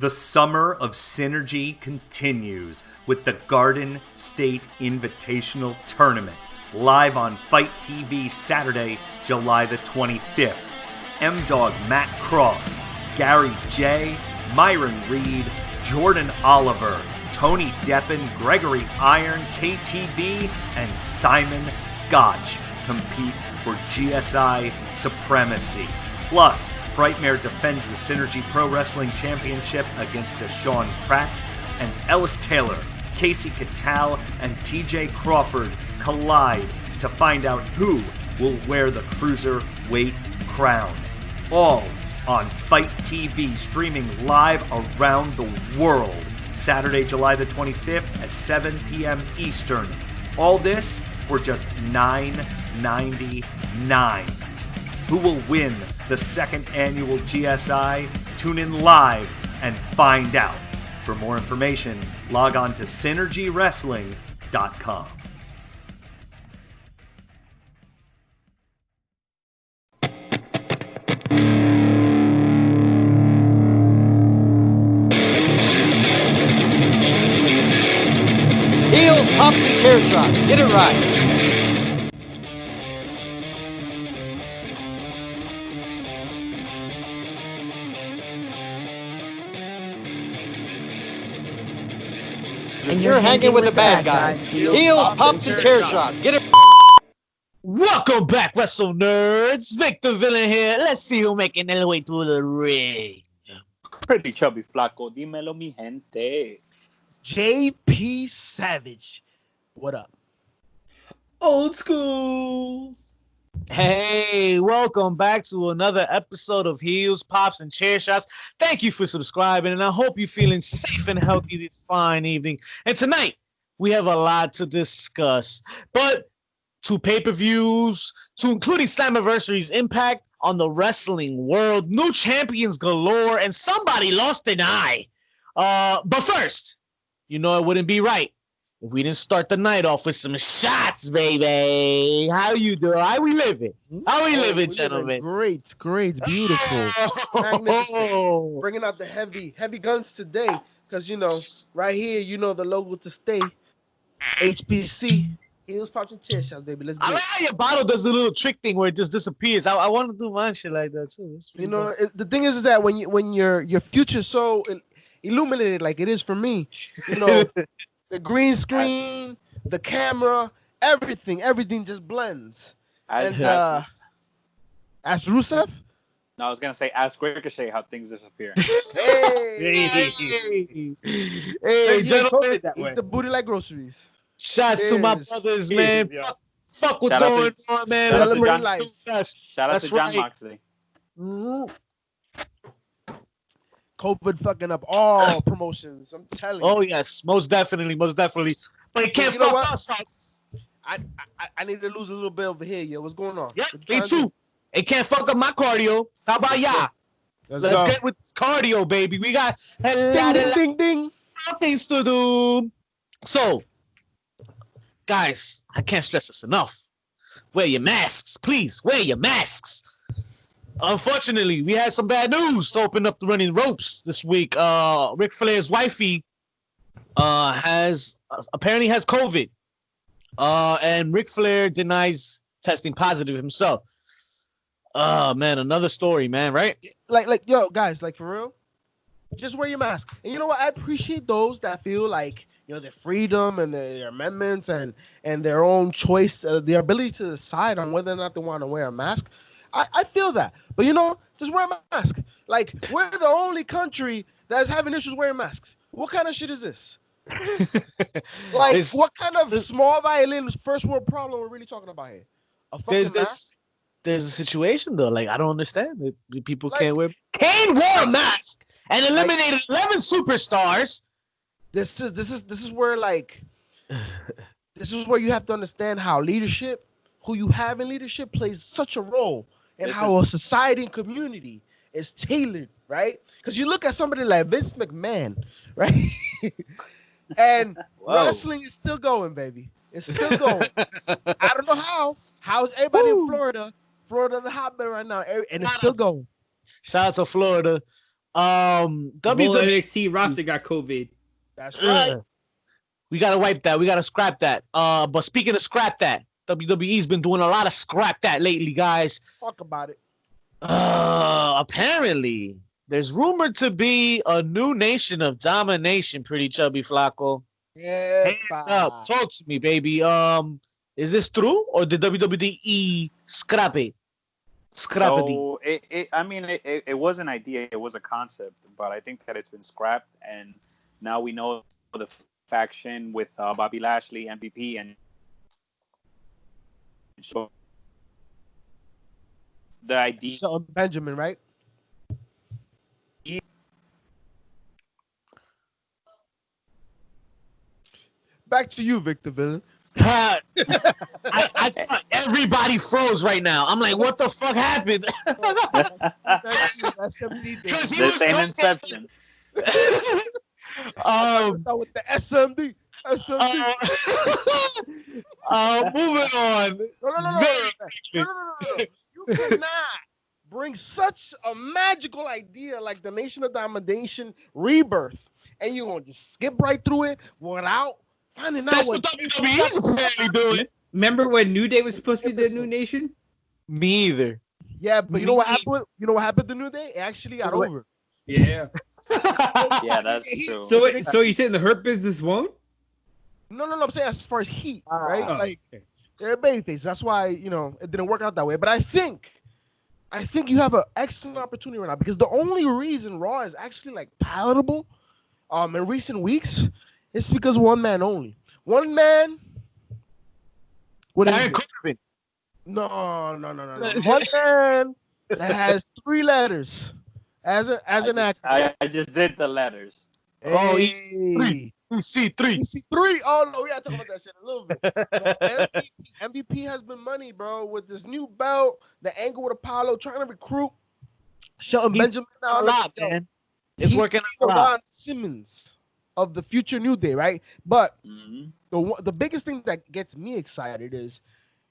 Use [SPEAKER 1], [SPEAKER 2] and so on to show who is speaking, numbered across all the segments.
[SPEAKER 1] The summer of synergy continues with the Garden State Invitational Tournament, live on Fight TV Saturday, July the 25th. M-Dog Matt Cross, Gary J, Myron Reed, Jordan Oliver, Tony Deppen, Gregory Iron, KTB, and Simon Gotch compete for GSI Supremacy. Plus, Frightmare defends the Synergy Pro Wrestling Championship against Deshaun Pratt, and Ellis Taylor, Casey Catal, and TJ Crawford collide to find out who will wear the Cruiserweight crown. All on Fight TV, streaming live around the world, Saturday, July the 25th at 7 p.m. Eastern. All this for just $9.99. Who will win the second annual GSI? Tune in live and find out. For more information, log on to synergywrestling.com.
[SPEAKER 2] Heels, pops, and chair shots. Get it right. And you're hanging with the bad guys. Heels, pumps, and chair shots. Get it.
[SPEAKER 3] Welcome back, Wrestle Nerds. Victor Villain here. Let's see who making their way through the ring.
[SPEAKER 4] Pretty chubby flaco. Dímelo, mi gente.
[SPEAKER 3] JP Savage. What up?
[SPEAKER 4] Old school.
[SPEAKER 3] Hey, welcome back to another episode of Heels, Pops, and Chair Shots. Thank you for subscribing, and I hope you're feeling safe and healthy this fine evening. And tonight, we have a lot to discuss. But 2 pay-per-views, to including Slammiversary's impact on the wrestling world, new champions galore, and somebody lost an eye. But first, you know it wouldn't be right if we didn't start the night off with some shots, baby. How you doing? How we living? How we living, gentlemen?
[SPEAKER 5] Great, beautiful. Magnificent. Bringing out the heavy guns today, because right here, the logo to stay. HPC. Heels, pops, and chair shots, baby. Let's get
[SPEAKER 3] I like how your bottle does the little trick thing where it just disappears. I want to do my shit like that too.
[SPEAKER 5] The thing is that when your future's so illuminated like it is for me, the green screen, the camera, everything just blends.
[SPEAKER 4] Ask
[SPEAKER 5] Rusev?
[SPEAKER 4] No, I was going to say, ask Ricochet how things disappear.
[SPEAKER 3] Hey, gentlemen.
[SPEAKER 5] Eat the booty like groceries.
[SPEAKER 3] Shots to my brothers, man. Fuck what's going on, man.
[SPEAKER 4] Shout out to John
[SPEAKER 3] right.
[SPEAKER 4] Moxley.
[SPEAKER 5] COVID fucking up all promotions. I'm telling you.
[SPEAKER 3] Oh yes, most definitely. But it can't fuck us up.
[SPEAKER 5] I need to lose a little bit over here, yo. What's going on?
[SPEAKER 3] Yeah, me too. It can't fuck up my cardio. How about y'all? Let's get with cardio, baby. We got
[SPEAKER 5] ding.
[SPEAKER 3] things to do. So, guys, I can't stress this enough. Wear your masks, please. Wear your masks. Unfortunately, we had some bad news to open up the running ropes this week. Ric Flair's wifey apparently has COVID. And Ric Flair denies testing positive himself. Oh man, another story, man, right?
[SPEAKER 5] Like yo, guys, like for real, just wear your mask. And you know what? I appreciate those that feel like their freedom and their amendments and their own choice, their ability to decide on whether or not they want to wear a mask. I feel that, but just wear a mask. Like, we're the only country that's having issues wearing masks. What kind of shit is this? Like, what kind of small violin first world problem we're really talking about here? A fucking mask?
[SPEAKER 3] There's a situation though. Like, I don't understand that people can't wear. Kane wore a mask and eliminated 11 superstars.
[SPEAKER 5] This is where this is where you have to understand how leadership, who you have in leadership, plays such a role in how a society and community is tailored, right? Because you look at somebody like Vince McMahon, right? And wrestling is still going, baby. It's still going. I don't know how. How's everybody in Florida? Florida the hotbed right now, and it's still going.
[SPEAKER 3] Shout out to Florida.
[SPEAKER 6] The whole NXT roster got COVID.
[SPEAKER 5] That's right.
[SPEAKER 3] We gotta wipe that. We gotta scrap that. But speaking of scrap that, WWE's been doing a lot of scrap that lately, guys.
[SPEAKER 5] Talk about it.
[SPEAKER 3] Apparently, there's rumored to be a new nation of domination. Pretty chubby Flacco.
[SPEAKER 5] Yeah.
[SPEAKER 3] Hands up. Talk to me, baby. Is this true, or did WWE scrap it? Scrap it.
[SPEAKER 4] So it was an idea, it was a concept, but I think that it's been scrapped, and now we know the faction with Bobby Lashley, MVP, and the idea.
[SPEAKER 5] Shelton Benjamin, right? Back to you, Victor Villain.
[SPEAKER 3] I thought everybody froze right now. I'm like, what the fuck happened?
[SPEAKER 5] SMD.
[SPEAKER 4] This ain't Inception.
[SPEAKER 5] Start with the SMD.
[SPEAKER 3] Moving on.
[SPEAKER 5] No. You cannot bring such a magical idea like the Nation of Domination Rebirth, and you're gonna just skip right through it without finding out what
[SPEAKER 3] WWE's apparently doing.
[SPEAKER 6] Remember when New Day was supposed to be the new nation?
[SPEAKER 3] Me either.
[SPEAKER 5] Yeah, but you know what happened? You know what happened to New Day? It actually got over.
[SPEAKER 6] Yeah.
[SPEAKER 4] Yeah, that's true.
[SPEAKER 6] So you saying the Hurt Business won't?
[SPEAKER 5] No. I'm saying as far as heat, right?
[SPEAKER 6] Oh,
[SPEAKER 5] like
[SPEAKER 6] okay.
[SPEAKER 5] they're a babyface. That's why it didn't work out that way. But I think you have an excellent opportunity right now, because the only reason Raw is actually like palatable, in recent weeks, is because one man only. One man. What is it? No. One man that has 3 letters as an actor.
[SPEAKER 4] I just did the letters.
[SPEAKER 3] Oh,
[SPEAKER 5] Hey.
[SPEAKER 3] EC3.
[SPEAKER 5] EC3. Oh no, we gotta talk about that shit a little bit. So MVP has been money, bro, with this new belt, the angle with Apollo, trying to recruit Shelton Benjamin.
[SPEAKER 3] A lot, man. It's working out a lot.
[SPEAKER 5] Ron Simmons of the future New Day, right? But the biggest thing that gets me excited is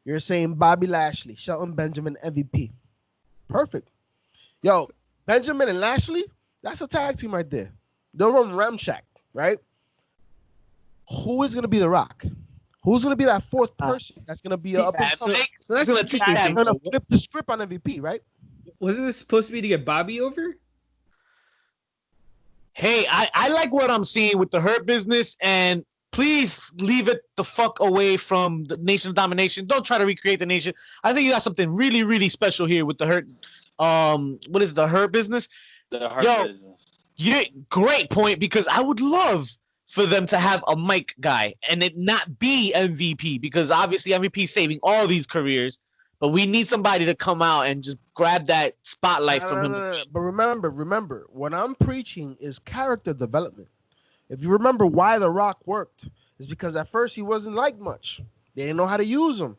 [SPEAKER 5] you're saying Bobby Lashley, Shelton Benjamin, MVP. Perfect. Yo, Benjamin and Lashley, that's a tag team right there. They'll run Ramshack, right? Who is going to be The Rock? Who's going to be that fourth person that's going to be up and coming?
[SPEAKER 6] So that's interesting.
[SPEAKER 5] They're going to flip the script on MVP, right?
[SPEAKER 6] Wasn't this supposed to be to get Bobby over?
[SPEAKER 3] Hey, I like what I'm seeing with the Hurt Business, and please leave it the fuck away from the Nation of Domination. Don't try to recreate the Nation. I think you got something really, really special here with the Hurt. What is the Hurt Business?
[SPEAKER 4] The Hurt Business.
[SPEAKER 3] Yeah, great point, because I would love for them to have a mic guy and it not be MVP, because obviously MVP is saving all these careers, but we need somebody to come out and just grab that spotlight from him.
[SPEAKER 5] But remember, what I'm preaching is character development. If you remember why The Rock worked, is because at first he wasn't liked much. They didn't know how to use him,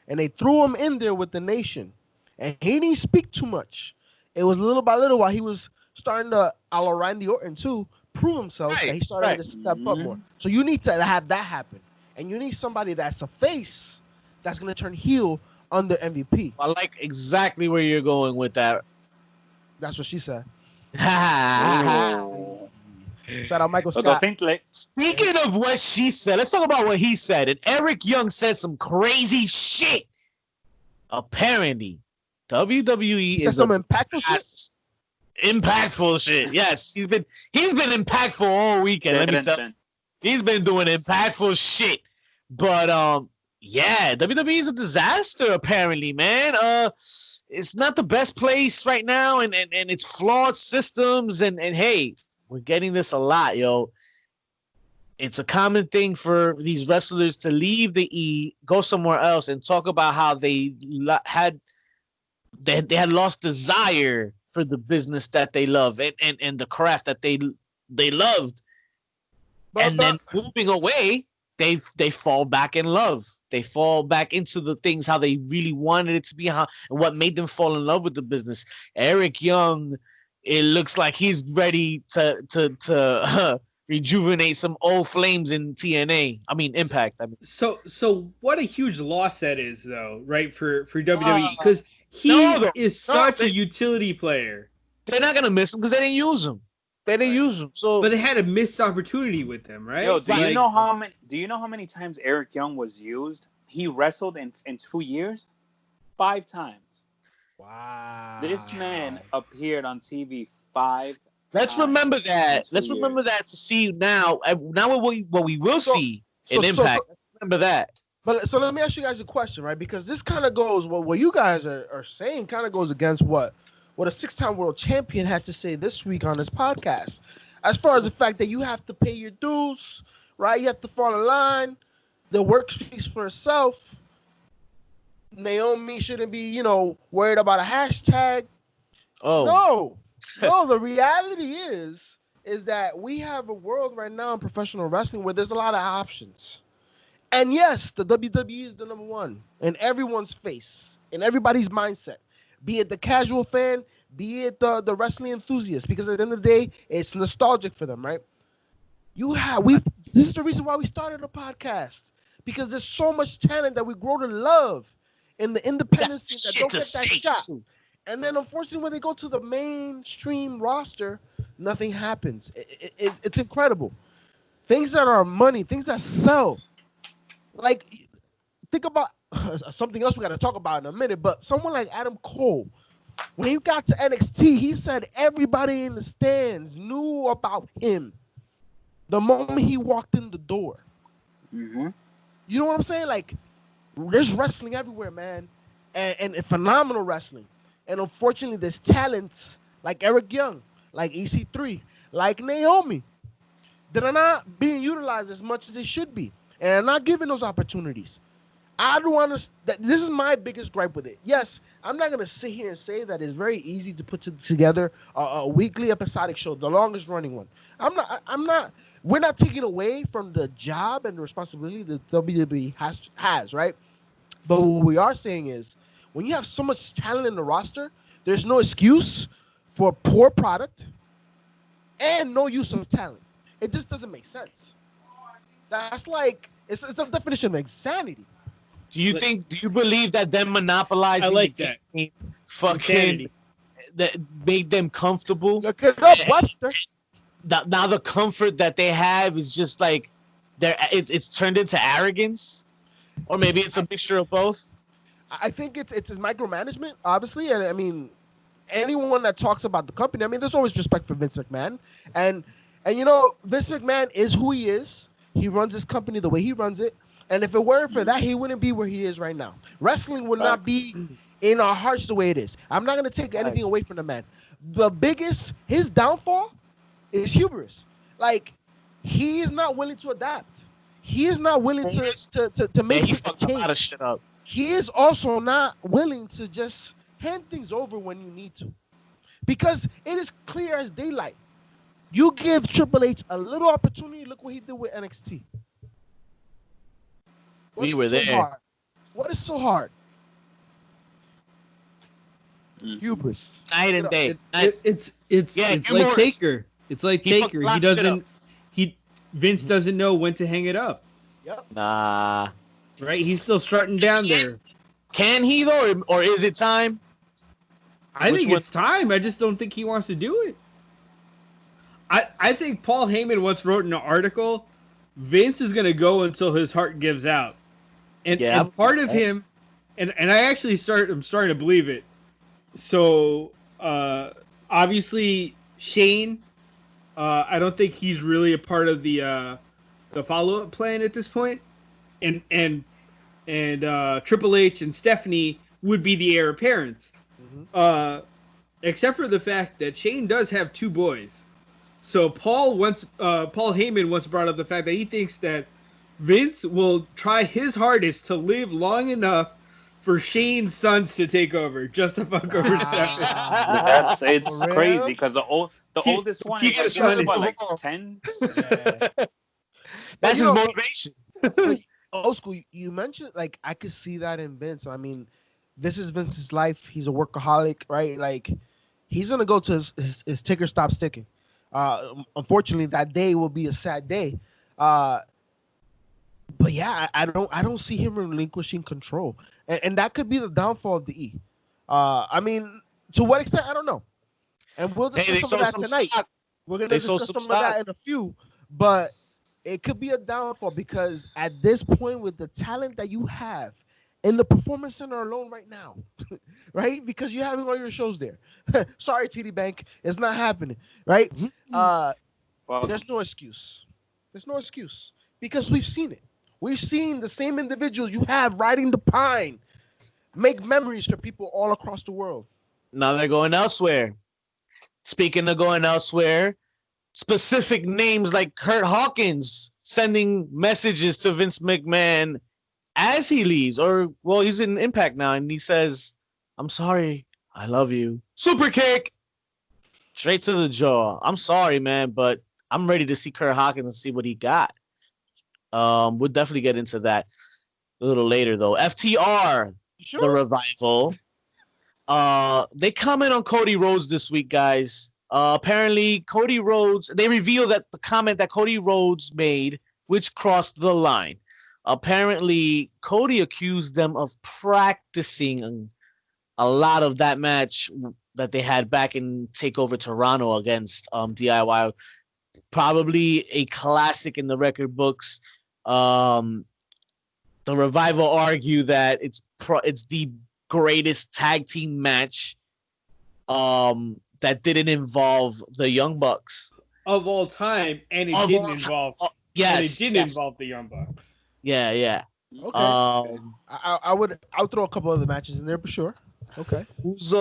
[SPEAKER 5] and they threw him in there with the Nation, and he didn't speak too much. It was little by little while he was starting to, a la Randy Orton too, prove himself, that he started to step up more. So you need to have that happen, and you need somebody that's a face that's gonna turn heel under MVP.
[SPEAKER 3] I like exactly where you're going with that.
[SPEAKER 5] That's what she said. Shout out Michael Scott.
[SPEAKER 3] Speaking of what she said, let's talk about what he said. And Eric Young said some crazy shit. Apparently, WWE
[SPEAKER 5] said some impactful shit.
[SPEAKER 3] Impactful shit. Yes, he's been impactful all weekend. Let me tell you, he's been doing impactful shit. But yeah, WWE is a disaster apparently, man. It's not the best place right now, and it's flawed systems. And hey, we're getting this a lot, yo. It's a common thing for these wrestlers to leave the E, go somewhere else, and talk about how they had lost desire for the business that they love and the craft that they loved. And then moving away, they fall back in love. They fall back into the things how they really wanted it to be, and what made them fall in love with the business. Eric Young, it looks like he's ready to rejuvenate some old flames in TNA. I mean Impact.
[SPEAKER 6] So what a huge loss that is, though, right, for WWE, because he is such a utility player.
[SPEAKER 3] they're not gonna miss him because they didn't use him. They didn't use him. So,
[SPEAKER 6] But they had a missed opportunity with them, right?
[SPEAKER 4] Yo, do
[SPEAKER 6] Like,
[SPEAKER 4] you know how many? Do you know how many times Eric Young was used? He wrestled in 2 years, 5 times.
[SPEAKER 5] Wow.
[SPEAKER 4] This man appeared on TV 5.
[SPEAKER 3] let's remember that.
[SPEAKER 4] That's
[SPEAKER 3] Let's
[SPEAKER 4] weird.
[SPEAKER 3] remember that to see now. Now what we will see in Impact. Remember that.
[SPEAKER 5] But so let me ask you guys a question, right? Because this kind of goes what you guys are saying kind of goes against what a 6-time world champion had to say this week on his podcast. As far as the fact that you have to pay your dues, right? You have to fall in line. The work speaks for itself. Naomi shouldn't be, worried about a hashtag.
[SPEAKER 3] Oh.
[SPEAKER 5] No, the reality is that we have a world right now in professional wrestling where there's a lot of options. And yes, the WWE is the number one in everyone's face, in everybody's mindset. Be it the casual fan, be it the wrestling enthusiast, because at the end of the day, it's nostalgic for them, right? This is the reason why we started a podcast, because there's so much talent that we grow to love in the independent scene that don't get that shot. And then unfortunately, when they go to the mainstream roster, nothing happens. It's incredible. Things that are money, things that sell. Like, think about something else we got to talk about in a minute, but someone like Adam Cole, when he got to NXT, he said everybody in the stands knew about him the moment he walked in the door.
[SPEAKER 4] Mm-hmm.
[SPEAKER 5] You know what I'm saying? Like, there's wrestling everywhere, man, and phenomenal wrestling. And unfortunately, there's talents like Eric Young, like EC3, like Naomi, that are not being utilized as much as they should be, and are not given those opportunities. I don't understand. This is my biggest gripe with it. Yes, I'm not gonna sit here and say that it's very easy to put together a weekly episodic show, the longest running one. I'm not. We're not taking away from the job and the responsibility that WWE has, right? But what we are saying is, when you have so much talent in the roster, there's no excuse for poor product and no use of talent. It just doesn't make sense. That's like it's a definition of insanity.
[SPEAKER 3] Do you believe that them monopolizing
[SPEAKER 6] I like
[SPEAKER 3] the
[SPEAKER 6] that.
[SPEAKER 3] game fucking that made them comfortable?
[SPEAKER 5] Look it up, Webster.
[SPEAKER 3] Now the comfort that they have is just like it's turned into arrogance, or maybe it's a mixture of both.
[SPEAKER 5] I think it's micromanagement, obviously, and I mean, anyone that talks about the company, I mean, there's always respect for Vince McMahon, and Vince McMahon is who he is. He runs his company the way he runs it. And if it weren't for that, he wouldn't be where he is right now. Wrestling would not be in our hearts the way it is. I'm not going to take anything away from the man. His downfall is hubris. Like, he is not willing to adapt. He is not willing to make a change.
[SPEAKER 3] A lot of shit up.
[SPEAKER 5] He is also not willing to just hand things over when you need to. Because it is clear as daylight. You give Triple H a little opportunity, look what he did with NXT.
[SPEAKER 3] We were there.
[SPEAKER 5] Hard? What is so hard? Hubris.
[SPEAKER 3] Night and day.
[SPEAKER 6] It's like
[SPEAKER 3] Morris.
[SPEAKER 6] Taker. It's like
[SPEAKER 3] He
[SPEAKER 6] Taker.
[SPEAKER 3] fucks a lot of shit up.
[SPEAKER 6] Vince doesn't know when to hang it up.
[SPEAKER 5] Yep.
[SPEAKER 3] Nah.
[SPEAKER 6] Right? He's still strutting down there.
[SPEAKER 3] Can he though, or is it time?
[SPEAKER 6] I think it's time. I just don't think he wants to do it. I think Paul Heyman once wrote in an article, Vince is gonna go until his heart gives out. And part of him, and I actually I'm starting to believe it. So obviously Shane, I don't think he's really a part of the follow-up plan at this point. And Triple H and Stephanie would be the heir apparents. Mm-hmm. Except for the fact that Shane does have 2 boys. So Paul Heyman once brought up the fact that he thinks that Vince will try his hardest to live long enough for Shane's sons to take over, just to fuck over Stephanie.
[SPEAKER 4] It's crazy because the oldest one is like 10.
[SPEAKER 3] Yeah. That's his motivation.
[SPEAKER 5] Old school, you mentioned, like, I could see that in Vince. I mean, this is Vince's life. He's a workaholic, right? Like, he's gonna go to his ticker stop sticking. Unfortunately, that day will be a sad day. But yeah, I don't see him relinquishing control, and that could be the downfall of the E. I mean, to what extent, I don't know. And we'll discuss some of that tonight. We're going to discuss some of that in a few. But it could be a downfall because at this point, with the talent that you have in the Performance Center alone right now, right? Because you're having all your shows there. Sorry, TD Bank. It's not happening, right? There's no excuse. There's no excuse because we've seen it. We've seen the same individuals you have riding the pine make memories for people all across the world.
[SPEAKER 3] Now they're going elsewhere. Speaking of going elsewhere, specific names like Kurt Hawkins sending messages to Vince McMahon as he leaves, or well, he's in Impact now, and he says, "I'm sorry, I love you." Super kick, straight to the jaw. I'm sorry, man, but I'm ready to see Kurt Hawkins and see what he got. We'll definitely get into that a little later, though. FTR, the Revival. They comment on Cody Rhodes this week, guys. Apparently, Cody Rhodes, they reveal that the comment that Cody Rhodes made, which crossed the line. Apparently, Cody accused them of practicing a lot of that match that they had back in TakeOver Toronto against DIY. Probably a classic in the record books. The Revival argue that it's the greatest tag team match that didn't involve the Young Bucks
[SPEAKER 6] of all time, and it didn't involve the Young Bucks.
[SPEAKER 3] Yeah.
[SPEAKER 5] Okay. I'll throw a couple other matches in there for sure. Okay.
[SPEAKER 3] Who's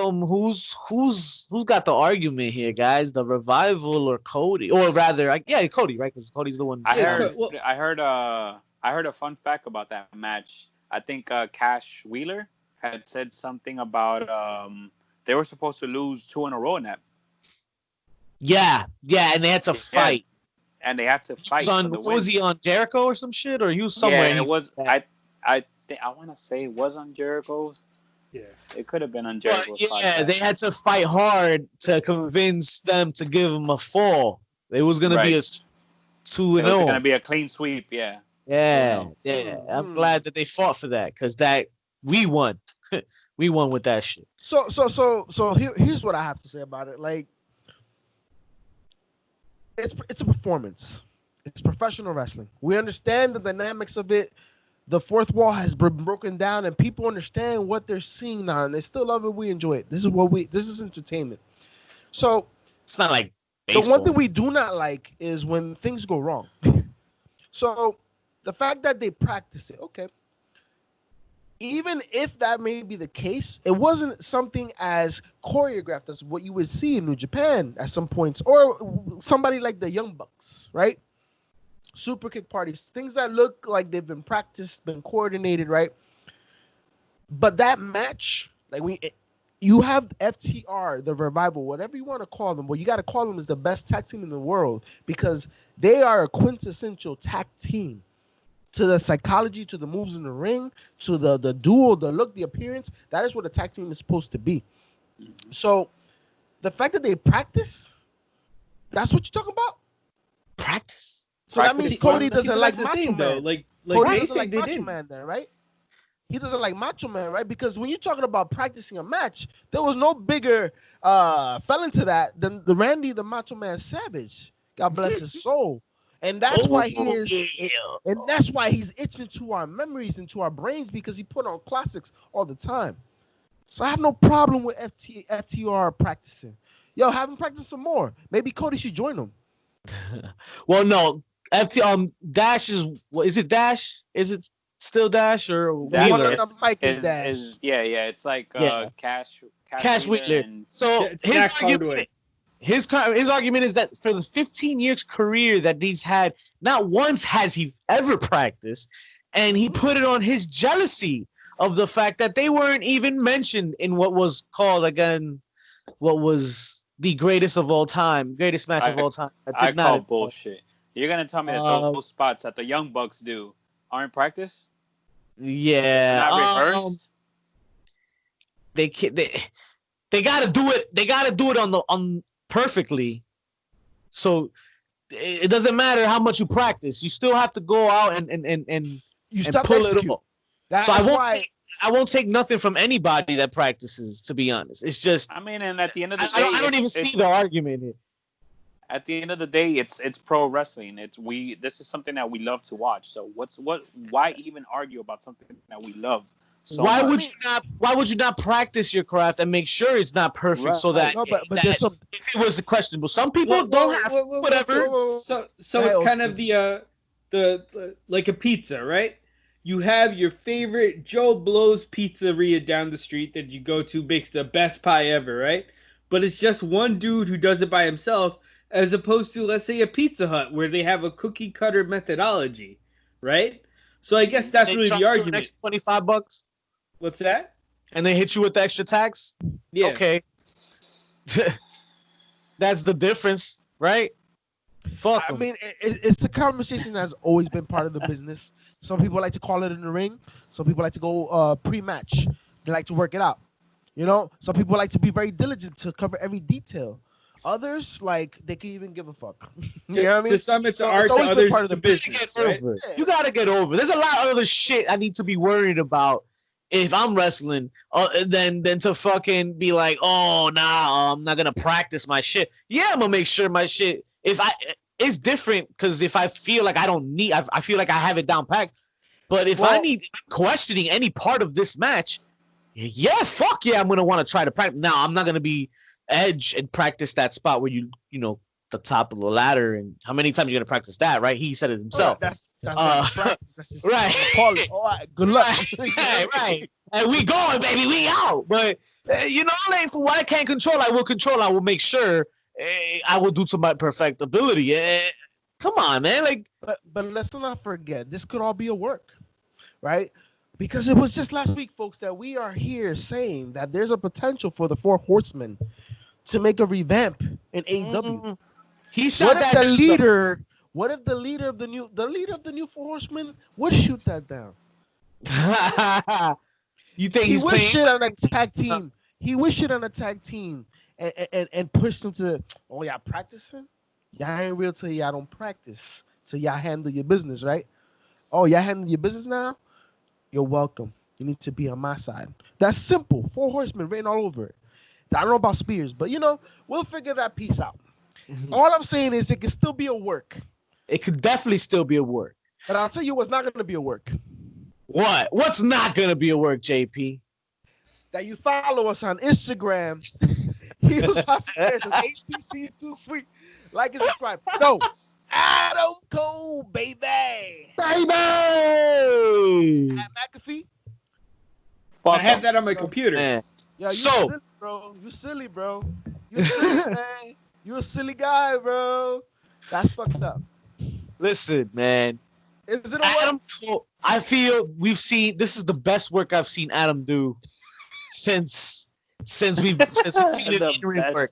[SPEAKER 3] got the argument here, guys? The Revival or Cody? Or rather, Cody, right? Because Cody's the one.
[SPEAKER 4] I heard a fun fact about that match. I think Cash Wheeler had said something about they were supposed to lose 2 in a row in that.
[SPEAKER 3] Yeah, and they had to fight.
[SPEAKER 4] And they had to fight.
[SPEAKER 3] Was he on Jericho or some shit, or he was somewhere?
[SPEAKER 4] Yeah, it was. I want to say it was on Jericho's. Yeah, it could have been on Jericho's.
[SPEAKER 3] Yeah, they had to fight hard to convince them to give him a fall. It was gonna be a 2-0. It was
[SPEAKER 4] gonna be a clean sweep. Yeah.
[SPEAKER 3] Yeah. I'm glad that they fought for that because we won. We won with that shit.
[SPEAKER 5] So here's what I have to say about it. Like, it's a performance. It's professional wrestling. We understand the dynamics of it. The fourth wall has been broken down, and people understand what they're seeing now, and they still love it. We enjoy it. This is entertainment. So
[SPEAKER 3] it's not like baseball.
[SPEAKER 5] The one thing we do not like is when things go wrong. So the fact that they practice it, okay. Even if that may be the case, it wasn't something as choreographed as what you would see in New Japan at some points, or somebody like the Young Bucks, right? Super kick parties, things that look like they've been practiced, been coordinated, right? But that match, like you have FTR, the Revival, whatever you want to call them, what you got to call them is the best tag team in the world because they are a quintessential tag team. To the psychology, to the moves in the ring, to the duel, the look, the appearance, that is what a tag team is supposed to be. So the fact that they practice, that's what you're talking about?
[SPEAKER 3] Practice.
[SPEAKER 5] So that means Cody doesn't like Macho Man.
[SPEAKER 6] Like
[SPEAKER 5] Cody doesn't like Macho Man then, right? He doesn't like Macho Man, right? Because when you're talking about practicing a match, there was no bigger fell into that than the Randy the Macho Man Savage. God bless his soul. And that's why that's why he's itching to our memories and to our brains because he put on classics all the time. So I have no problem with FTR practicing. Yo, have him practice some more. Maybe Cody should join them.
[SPEAKER 3] Well, no. Dash is it Dash? Is it still Dash or Wheeler?
[SPEAKER 5] Dash.
[SPEAKER 4] It's like
[SPEAKER 3] Cash Wheeler. So his argument is that for the 15 years career that he's had, not once has he ever practiced, and he put it on his jealousy of the fact that they weren't even mentioned in what was called what was the greatest of all time, greatest match of all time.
[SPEAKER 4] I call bullshit. You're gonna tell me that those spots that the Young Bucks do aren't practice?
[SPEAKER 3] Yeah,
[SPEAKER 4] not rehearsed.
[SPEAKER 3] They gotta do it. They gotta do it on perfectly. So it doesn't matter how much you practice. You still have to go out and you
[SPEAKER 5] stop
[SPEAKER 3] pull it off.
[SPEAKER 5] That's why
[SPEAKER 3] I won't take nothing from anybody that practices. To be honest, it's just.
[SPEAKER 4] I mean, and at the end of the day,
[SPEAKER 3] I don't even see the argument here.
[SPEAKER 4] At the end of the day, it's pro wrestling. This is something that we love to watch. So why even argue about something that we love? So
[SPEAKER 3] why would you not practice your craft and make sure it's not perfect so that, if it was questionable? Some people don't have whatever.
[SPEAKER 6] So it's kind of the like a pizza, right? You have your favorite Joe Blow's pizzeria down the street that you go to, makes the best pie ever, right? But it's just one dude who does it by himself, as opposed to, let's say, a Pizza Hut where they have a cookie cutter methodology, right? So I guess that's really the argument.
[SPEAKER 3] $25.
[SPEAKER 6] What's that?
[SPEAKER 3] And they hit you with the extra tax?
[SPEAKER 6] Yeah.
[SPEAKER 3] Okay. That's the difference, right? Fuck 'em.
[SPEAKER 5] I mean, it's a conversation that's always been part of the business. Some people like to call it in the ring. Some people like to go pre-match. They like to work it out. You know, some people like to be very diligent to cover every detail. Others, like, they can even give a fuck. You know what I mean?
[SPEAKER 6] To some, it's art. To others, part of the business.
[SPEAKER 3] Right? You gotta get over it. There's a lot of other shit I need to be worried about if I'm wrestling, than to fucking be like, oh, nah, I'm not gonna practice my shit. Yeah, I'm gonna make sure my shit. It's different because if I feel like I feel like I have it down packed. But if I'm questioning any part of this match, yeah, fuck yeah, I'm gonna want to try to practice. Now, I'm not gonna be Edge and practice that spot where you know, the top of the ladder, and how many times you're gonna practice that, right? He said it himself.
[SPEAKER 5] That's just
[SPEAKER 3] right.
[SPEAKER 5] Call it. All right, good luck.
[SPEAKER 3] Right. And we going, baby, we out. But you know, like, for what I can't control, I will control. I will make sure I will do to my perfect ability. Come on, man. Like,
[SPEAKER 5] but let's not forget, this could all be a work, right? Because it was just last week, folks, that we are here saying that there's a potential for the Four Horsemen to make a revamp in AEW.
[SPEAKER 3] He shot
[SPEAKER 5] what if the leader? What if the leader of the new Four Horsemen would shoot that down?
[SPEAKER 3] You think
[SPEAKER 5] he would shit on a tag team? He would shit on a tag team and push them to, oh, y'all practicing? Y'all ain't real till y'all don't practice. Till y'all handle your business, right? Oh, y'all handle your business now? You're welcome. You need to be on my side. That's simple. Four Horsemen written all over it. I don't know about Spears, but, you know, we'll figure that piece out. All I'm saying is it can still be a work.
[SPEAKER 3] It could definitely still be a work.
[SPEAKER 5] But I'll tell you what's not going to be a work.
[SPEAKER 3] What? What's not going to be a work, JP?
[SPEAKER 5] That you follow us on Instagram. Heels, Pops, and Chairshots. HPC too sweet. Like and subscribe. No. Adam Cole, baby. Baby. At McAfee.
[SPEAKER 6] I have that on my computer.
[SPEAKER 3] Man.
[SPEAKER 5] Yo, silly, bro. You silly, bro. You silly, man. You a silly guy, bro. That's fucked up.
[SPEAKER 3] Listen, man.
[SPEAKER 5] Is it a
[SPEAKER 3] Adam Cole, I feel this is the best work I've seen Adam do since we've seen his in-ring work.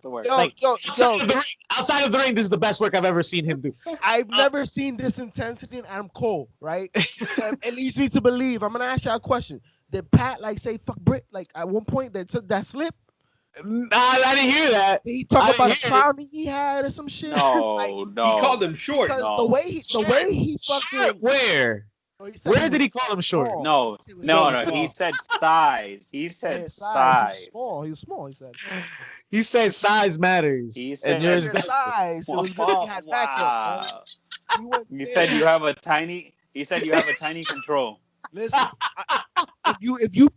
[SPEAKER 3] Outside of the ring, this is the best work I've ever seen him do.
[SPEAKER 5] I've never seen this intensity in Adam Cole, right? It leads me to believe. I'm gonna ask you a question. Did Pat say fuck Britt at one point that took that slip?
[SPEAKER 3] I didn't hear that.
[SPEAKER 5] He talked about the crown he had or some shit.
[SPEAKER 4] No.
[SPEAKER 6] He called him short.
[SPEAKER 5] Because the way he fucking
[SPEAKER 3] where did he call him short?
[SPEAKER 4] No. He said size. He said size.
[SPEAKER 5] He was small. He said.
[SPEAKER 3] He said size matters.
[SPEAKER 4] He said
[SPEAKER 5] size. So he had backup.
[SPEAKER 4] He said you have a tiny. He said you have a tiny control.
[SPEAKER 5] Listen, if you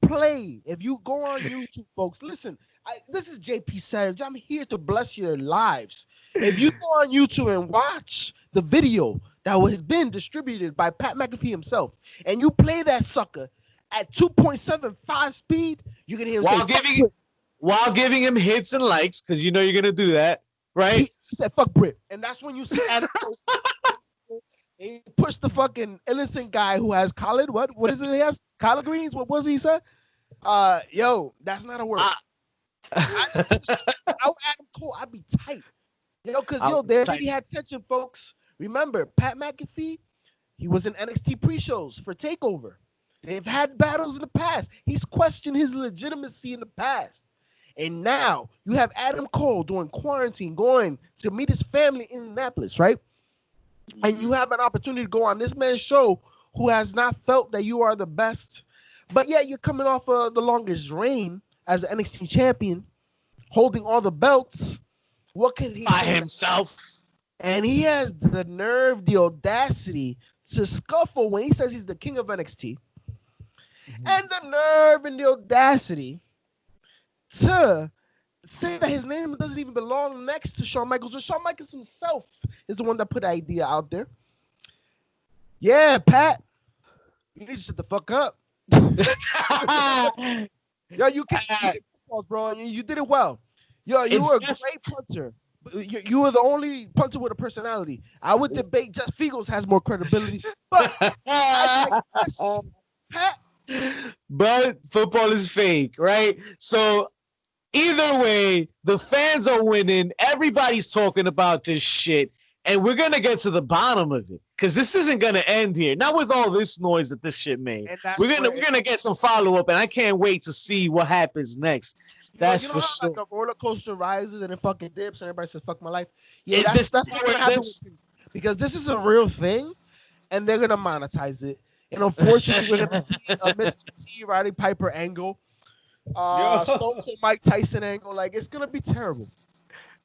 [SPEAKER 5] go on YouTube, folks, listen. This is JP Savage. I'm here to bless your lives. If you go on YouTube and watch the video that has been distributed by Pat McAfee himself, and you play that sucker at 2.75 speed, you can hear him
[SPEAKER 3] while giving him hits and likes, because you know you're gonna do that, right?
[SPEAKER 5] He said "fuck Brit," and that's when you see Adam he pushed the fucking innocent guy who has collard. What is it? He has collard greens. What was he said? Yo, that's not a word. Adam Cole, I'd be tight. Because they already had tension, folks. Remember, Pat McAfee, he was in NXT pre-shows for TakeOver. They've had battles in the past. He's questioned his legitimacy in the past. And now you have Adam Cole during quarantine going to meet his family in Indianapolis, right? And you have an opportunity to go on this man's show who has not felt that you are the best But yeah, you're coming off the longest reign as an NXT champion, holding all the belts. What can he
[SPEAKER 3] By
[SPEAKER 5] say?
[SPEAKER 3] himself?
[SPEAKER 5] And he has the nerve, the audacity to scuffle when he says he's the king of NXT. And the nerve and the audacity to say that his name doesn't even belong next to Shawn Michaels. When Shawn Michaels himself is the one that put the idea out there. Yeah, Pat, you need to shut the fuck up. Yo, you can pause, bro. You did it well. Yo, you were a great punter. You were the only punter with a personality. I would debate Jeff Fiegels has more credibility, but Pat.
[SPEAKER 3] But football is fake, right? So either way, the fans are winning. Everybody's talking about this shit, and we're gonna get to the bottom of it because this isn't gonna end here. Not with all this noise that this shit made. We're gonna get some follow up, and I can't wait to see what happens next. That's for sure.
[SPEAKER 5] Like a roller coaster rises and it fucking dips, and everybody says "fuck my life." Yeah, that's what's gonna happen with things, because this is a real thing, and they're gonna monetize it. And unfortunately, we're gonna see a Mr. T, Roddy Piper angle, Stone Cold Mike Tyson angle. Like, it's gonna be terrible.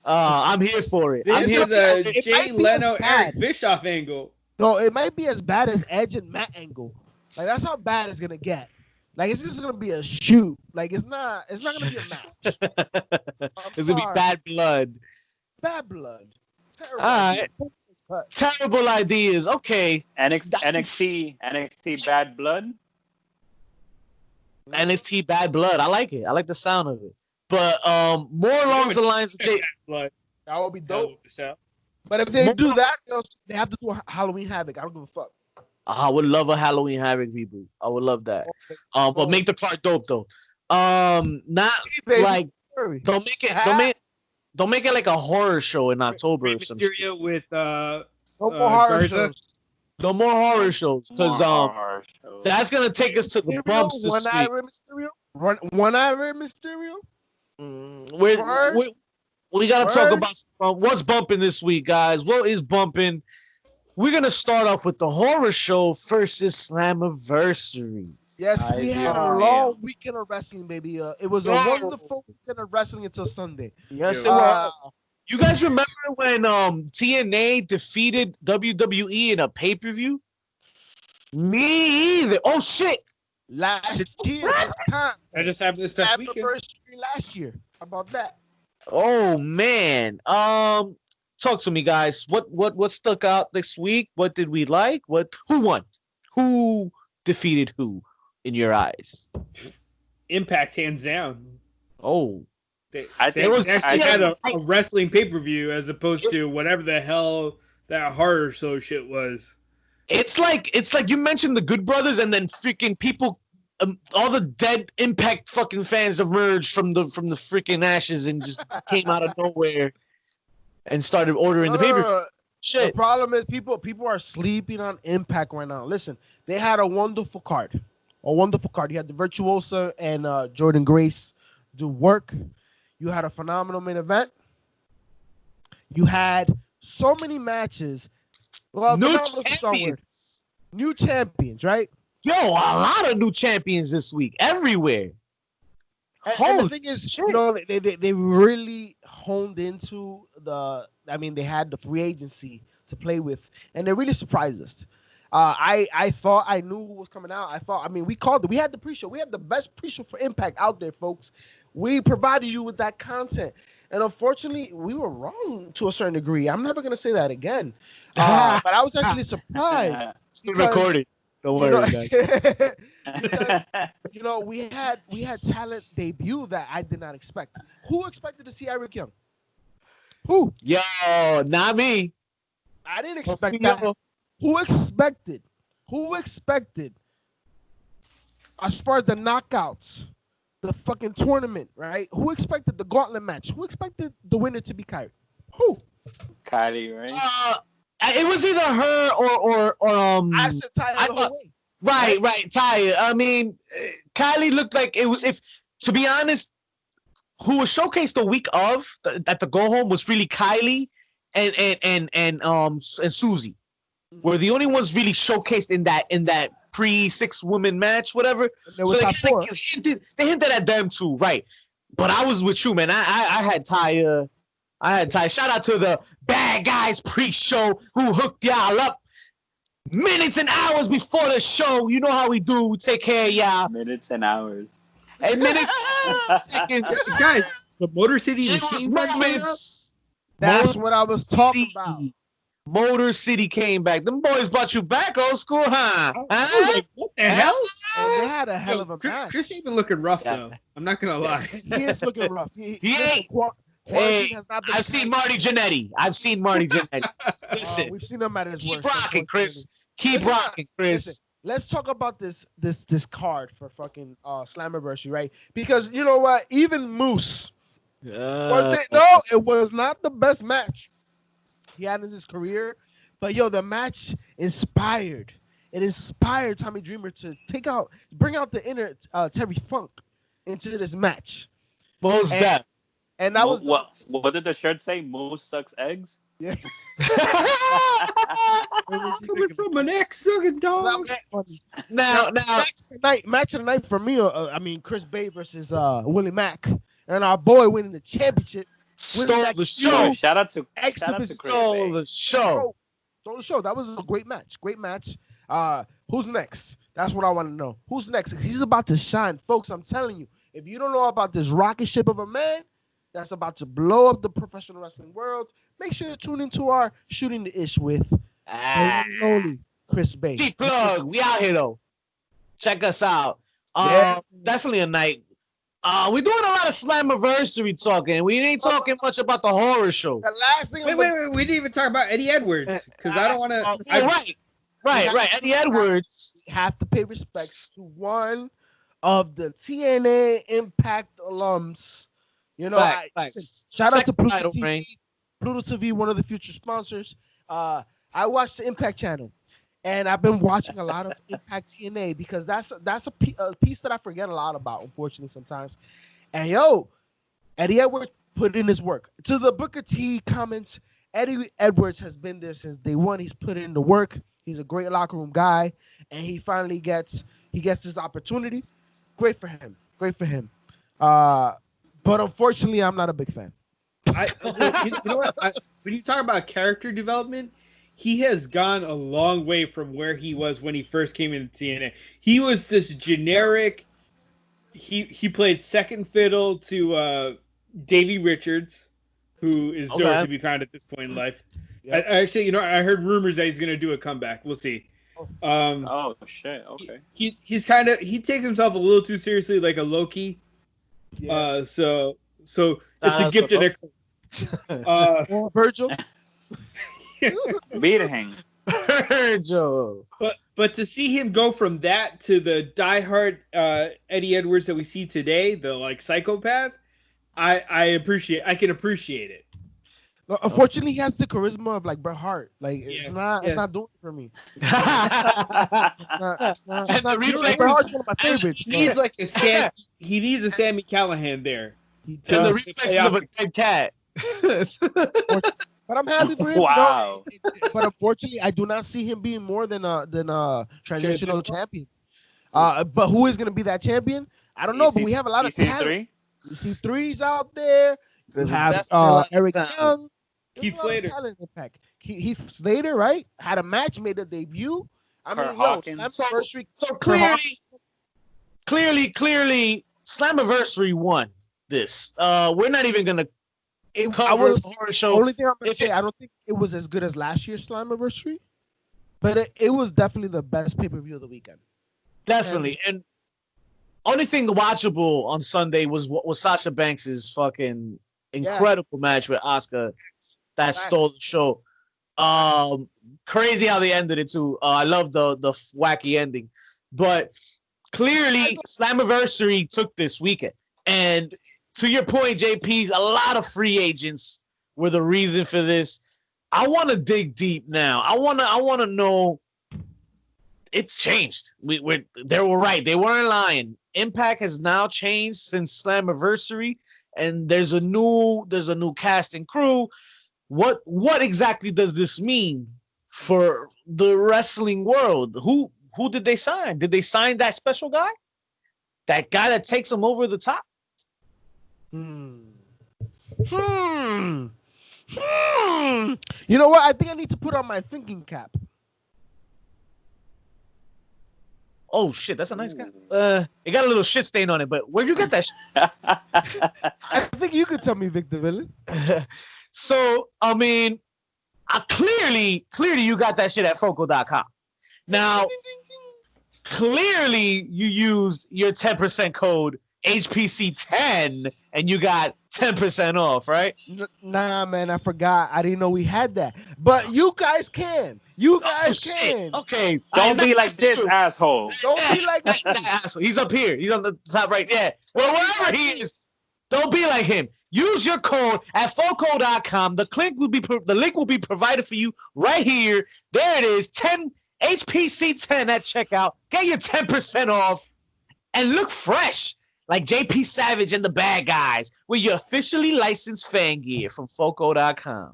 [SPEAKER 3] I'm here for it.
[SPEAKER 6] This is a Jay Leno, Eric Bischoff angle.
[SPEAKER 5] No, it might be as bad as Edge and Matt angle. Like, that's how bad it's gonna get. Like, it's just gonna be a shoot. Like, it's not gonna be a match.
[SPEAKER 3] It's gonna be bad blood.
[SPEAKER 5] Bad blood. Terrible.
[SPEAKER 3] All right. Terrible ideas. Okay.
[SPEAKER 4] NXT Bad Blood.
[SPEAKER 3] NXT Bad Blood. I like it. I like the sound of it. But more along the lines of
[SPEAKER 5] that would be dope. But if they do that, they have to do Halloween Havoc. I don't give a fuck.
[SPEAKER 3] I would love a Halloween Havoc reboot. I would love that. But make the part dope though. Not like don't make it like a horror show in October or something.
[SPEAKER 6] With
[SPEAKER 5] no more horror shows.
[SPEAKER 3] No more horror shows, because that's gonna take us to the bumps this week.
[SPEAKER 5] One-Eye Mysterio.
[SPEAKER 3] We gotta talk about what's bumping this week, guys. What is bumping? We're gonna start off with the horror show versus Slammiversary.
[SPEAKER 5] Yes, we had a long weekend of wrestling, baby. It was a wonderful weekend of wrestling until Sunday.
[SPEAKER 3] Yes, it was. You guys remember when TNA defeated WWE in a pay-per-view? Me either. Oh shit!
[SPEAKER 5] Last year, this time.
[SPEAKER 6] That just happened this past weekend.
[SPEAKER 5] Last year. How about that?
[SPEAKER 3] Oh man. Talk to me, guys. What stuck out this week? What did we like? Who won? Who defeated who in your eyes?
[SPEAKER 6] Impact, hands down.
[SPEAKER 3] Oh.
[SPEAKER 6] They had a wrestling pay-per-view as opposed to whatever the hell that horror show shit was.
[SPEAKER 3] It's like you mentioned the Good Brothers, and then freaking people, all the dead Impact fucking fans emerged from the freaking ashes and just came out of nowhere and started ordering the pay-per-view. Shit.
[SPEAKER 5] The problem is people are sleeping on Impact right now. Listen, they had a wonderful card. You had the Virtuosa and Jordan Grace do work. You had a phenomenal main event. You had so many matches. Well, new champions, right?
[SPEAKER 3] Yo, a lot of new champions this week, everywhere.
[SPEAKER 5] And the thing is, you know, they really honed into they had the free agency to play with, and they really surprised us. I thought I knew who was coming out. We called it. We had the pre-show. We had the best pre-show for Impact out there, folks. We provided you with that content. And unfortunately, we were wrong to a certain degree. I'm never going to say that again. But I was actually surprised.
[SPEAKER 3] Recording. Don't worry, guys.
[SPEAKER 5] Because, we had talent debut that I did not expect. Who expected to see Eric Young? Who?
[SPEAKER 3] Yo, not me.
[SPEAKER 5] I didn't expect that. Who expected? As far as the knockouts, the fucking tournament, right? Who expected the gauntlet match? Who expected the winner to be Kyrie? Who?
[SPEAKER 4] Kylie, right?
[SPEAKER 3] It was either her or
[SPEAKER 5] I said Ty the whole way.
[SPEAKER 3] Right, Ty. I mean, Kylie looked like it was. If to be honest, who was showcased the week of at the go home was really Kylie and Susie. Were the only ones really showcased in that pre-6-woman match, whatever.
[SPEAKER 5] They were top four.
[SPEAKER 3] They hinted at them too, right? But I was with you, man. I had Ty. Shout out to the Bad Guys pre-show who hooked y'all up minutes and hours before the show. You know how we do. We take care of y'all.
[SPEAKER 4] Minutes and hours.
[SPEAKER 3] And minutes, seconds.
[SPEAKER 6] Guys, the Motor City
[SPEAKER 3] moments.
[SPEAKER 5] That's what I was talking about.
[SPEAKER 3] Motor City came back. Them boys brought you back, old school, huh?
[SPEAKER 6] Like, what the hell?
[SPEAKER 5] And they had a hell of a match.
[SPEAKER 6] Chris ain't been looking rough though. I'm not gonna lie.
[SPEAKER 5] He is looking rough.
[SPEAKER 3] He ain't. Hey, I've seen Marty Jannetty. Listen,
[SPEAKER 5] we've seen him at his worst.
[SPEAKER 3] Keep rocking, Chris. Keep rocking, Chris.
[SPEAKER 5] Listen, let's talk about this card for fucking Slammiversary, right? Because you know what? Even Moose was it? No, it was not the best match he had in his career. But yo, the match inspired. It inspired Tommy Dreamer to bring out the inner Terry Funk into this match.
[SPEAKER 3] What was that?
[SPEAKER 5] And that was
[SPEAKER 4] what did the shirt say? Moose sucks eggs.
[SPEAKER 5] Yeah.
[SPEAKER 6] Coming from an ex-sucking dog.
[SPEAKER 5] Now, match of the night for me. I mean, Chris Bay versus Willie Mack, and our boy winning the championship.
[SPEAKER 3] Stole the show.
[SPEAKER 4] Shout out to
[SPEAKER 3] Chris Stole the show.
[SPEAKER 5] Stole the show. That was a great match. Great match. Who's next? That's what I want to know. Who's next? He's about to shine, folks. I'm telling you. If you don't know about this rocket ship of a man that's about to blow up the professional wrestling world, make sure to tune into our Shooting the Ish with only Chris Bay.
[SPEAKER 3] Deep plug. We out here though. Check us out. Definitely a night. We're doing a lot of Slammiversary talking. We ain't talking much about the horror show.
[SPEAKER 5] The last thing.
[SPEAKER 6] Wait. We didn't even talk about Eddie Edwards because I don't want to.
[SPEAKER 3] Right. Eddie Edwards.
[SPEAKER 5] We have to pay respects to one of the TNA Impact alums. You know, shout out to Pluto TV. Pluto TV, one of the future sponsors. I watch the Impact channel, and I've been watching a lot of Impact TNA because that's a piece that I forget a lot about, unfortunately, sometimes. And yo, Eddie Edwards put in his work. To the Booker T comments, Eddie Edwards has been there since day one. He's put in the work. He's a great locker room guy, and he finally gets his opportunity. Great for him. But unfortunately, I'm not a big fan.
[SPEAKER 6] You know what? When you talk about character development, he has gone a long way from where he was when he first came into TNA. He was this generic. He played second fiddle to Davey Richards, who is nowhere to be found at this point in life. Yep. Actually, I heard rumors that he's going to do a comeback. We'll see.
[SPEAKER 4] Oh shit! Okay.
[SPEAKER 6] He's he takes himself a little too seriously, like a Loki. Yeah. So it's a gift and a curse.
[SPEAKER 5] Virgil.
[SPEAKER 4] Virgen.
[SPEAKER 3] Virgil.
[SPEAKER 6] But to see him go from that to the diehard Eddie Edwards that we see today, the psychopath, I can appreciate it.
[SPEAKER 5] Unfortunately, he has the charisma of Bret Hart. It's not doing it for me. It's not. Bret Hart's one of my favorites.
[SPEAKER 6] He needs a Sammy Callahan there.
[SPEAKER 3] And the reflexes of a dead cat.
[SPEAKER 5] But I'm happy for him.
[SPEAKER 4] Wow.
[SPEAKER 5] But unfortunately, I do not see him being more than a transitional champion. But who is going to be that champion? I don't know. But we have a lot of talent. EC3's out there. We have Eric Young.
[SPEAKER 6] Keith Slater.
[SPEAKER 5] Heath Slater, right? Had a match, made a debut. I mean,
[SPEAKER 3] Slammiversary. So clearly, Slammiversary won this. We're not even gonna cover the horror show.
[SPEAKER 5] Only thing I'm gonna say, I don't think it was as good as last year's Slammiversary, but it was definitely the best pay-per-view of the weekend.
[SPEAKER 3] Definitely, and only thing watchable on Sunday was Sasha Banks's fucking incredible match with Asuka that stole the show. Crazy how they ended it too. I love the wacky ending, but clearly Slammiversary took this weekend. And to your point, JP, a lot of free agents were the reason for this. I want to dig deep now. I want to know. It's changed. They were right. They weren't lying. Impact has now changed since Slammiversary, and there's a new cast and crew. What exactly does this mean for the wrestling world? who did they sign? Did they sign that special guy? That guy that takes them over the top?
[SPEAKER 5] You know what? I think I need to put on my thinking cap.
[SPEAKER 3] Oh shit, that's a nice guy. It got a little shit stain on it, but where'd you get that shit?
[SPEAKER 5] I think you could tell me, Victor Villain.
[SPEAKER 3] So, I mean, clearly you got that shit at Foco.com. Now, clearly you used your 10% code HPC10 and you got 10% off, right?
[SPEAKER 5] Nah, man, I forgot. I didn't know we had that. But you guys can. You guys can.
[SPEAKER 3] Okay.
[SPEAKER 4] Don't be like this asshole.
[SPEAKER 5] Don't be like
[SPEAKER 3] that asshole. He's up here. He's on the top right. Yeah. Well, wherever he is, don't be like him. Use your code at Foco.com. The link will be provided for you right here. There it is. 10 HPC10 at checkout. Get your 10% off and look fresh like JP Savage and the Bad Guys with your officially licensed fan gear from Foco.com.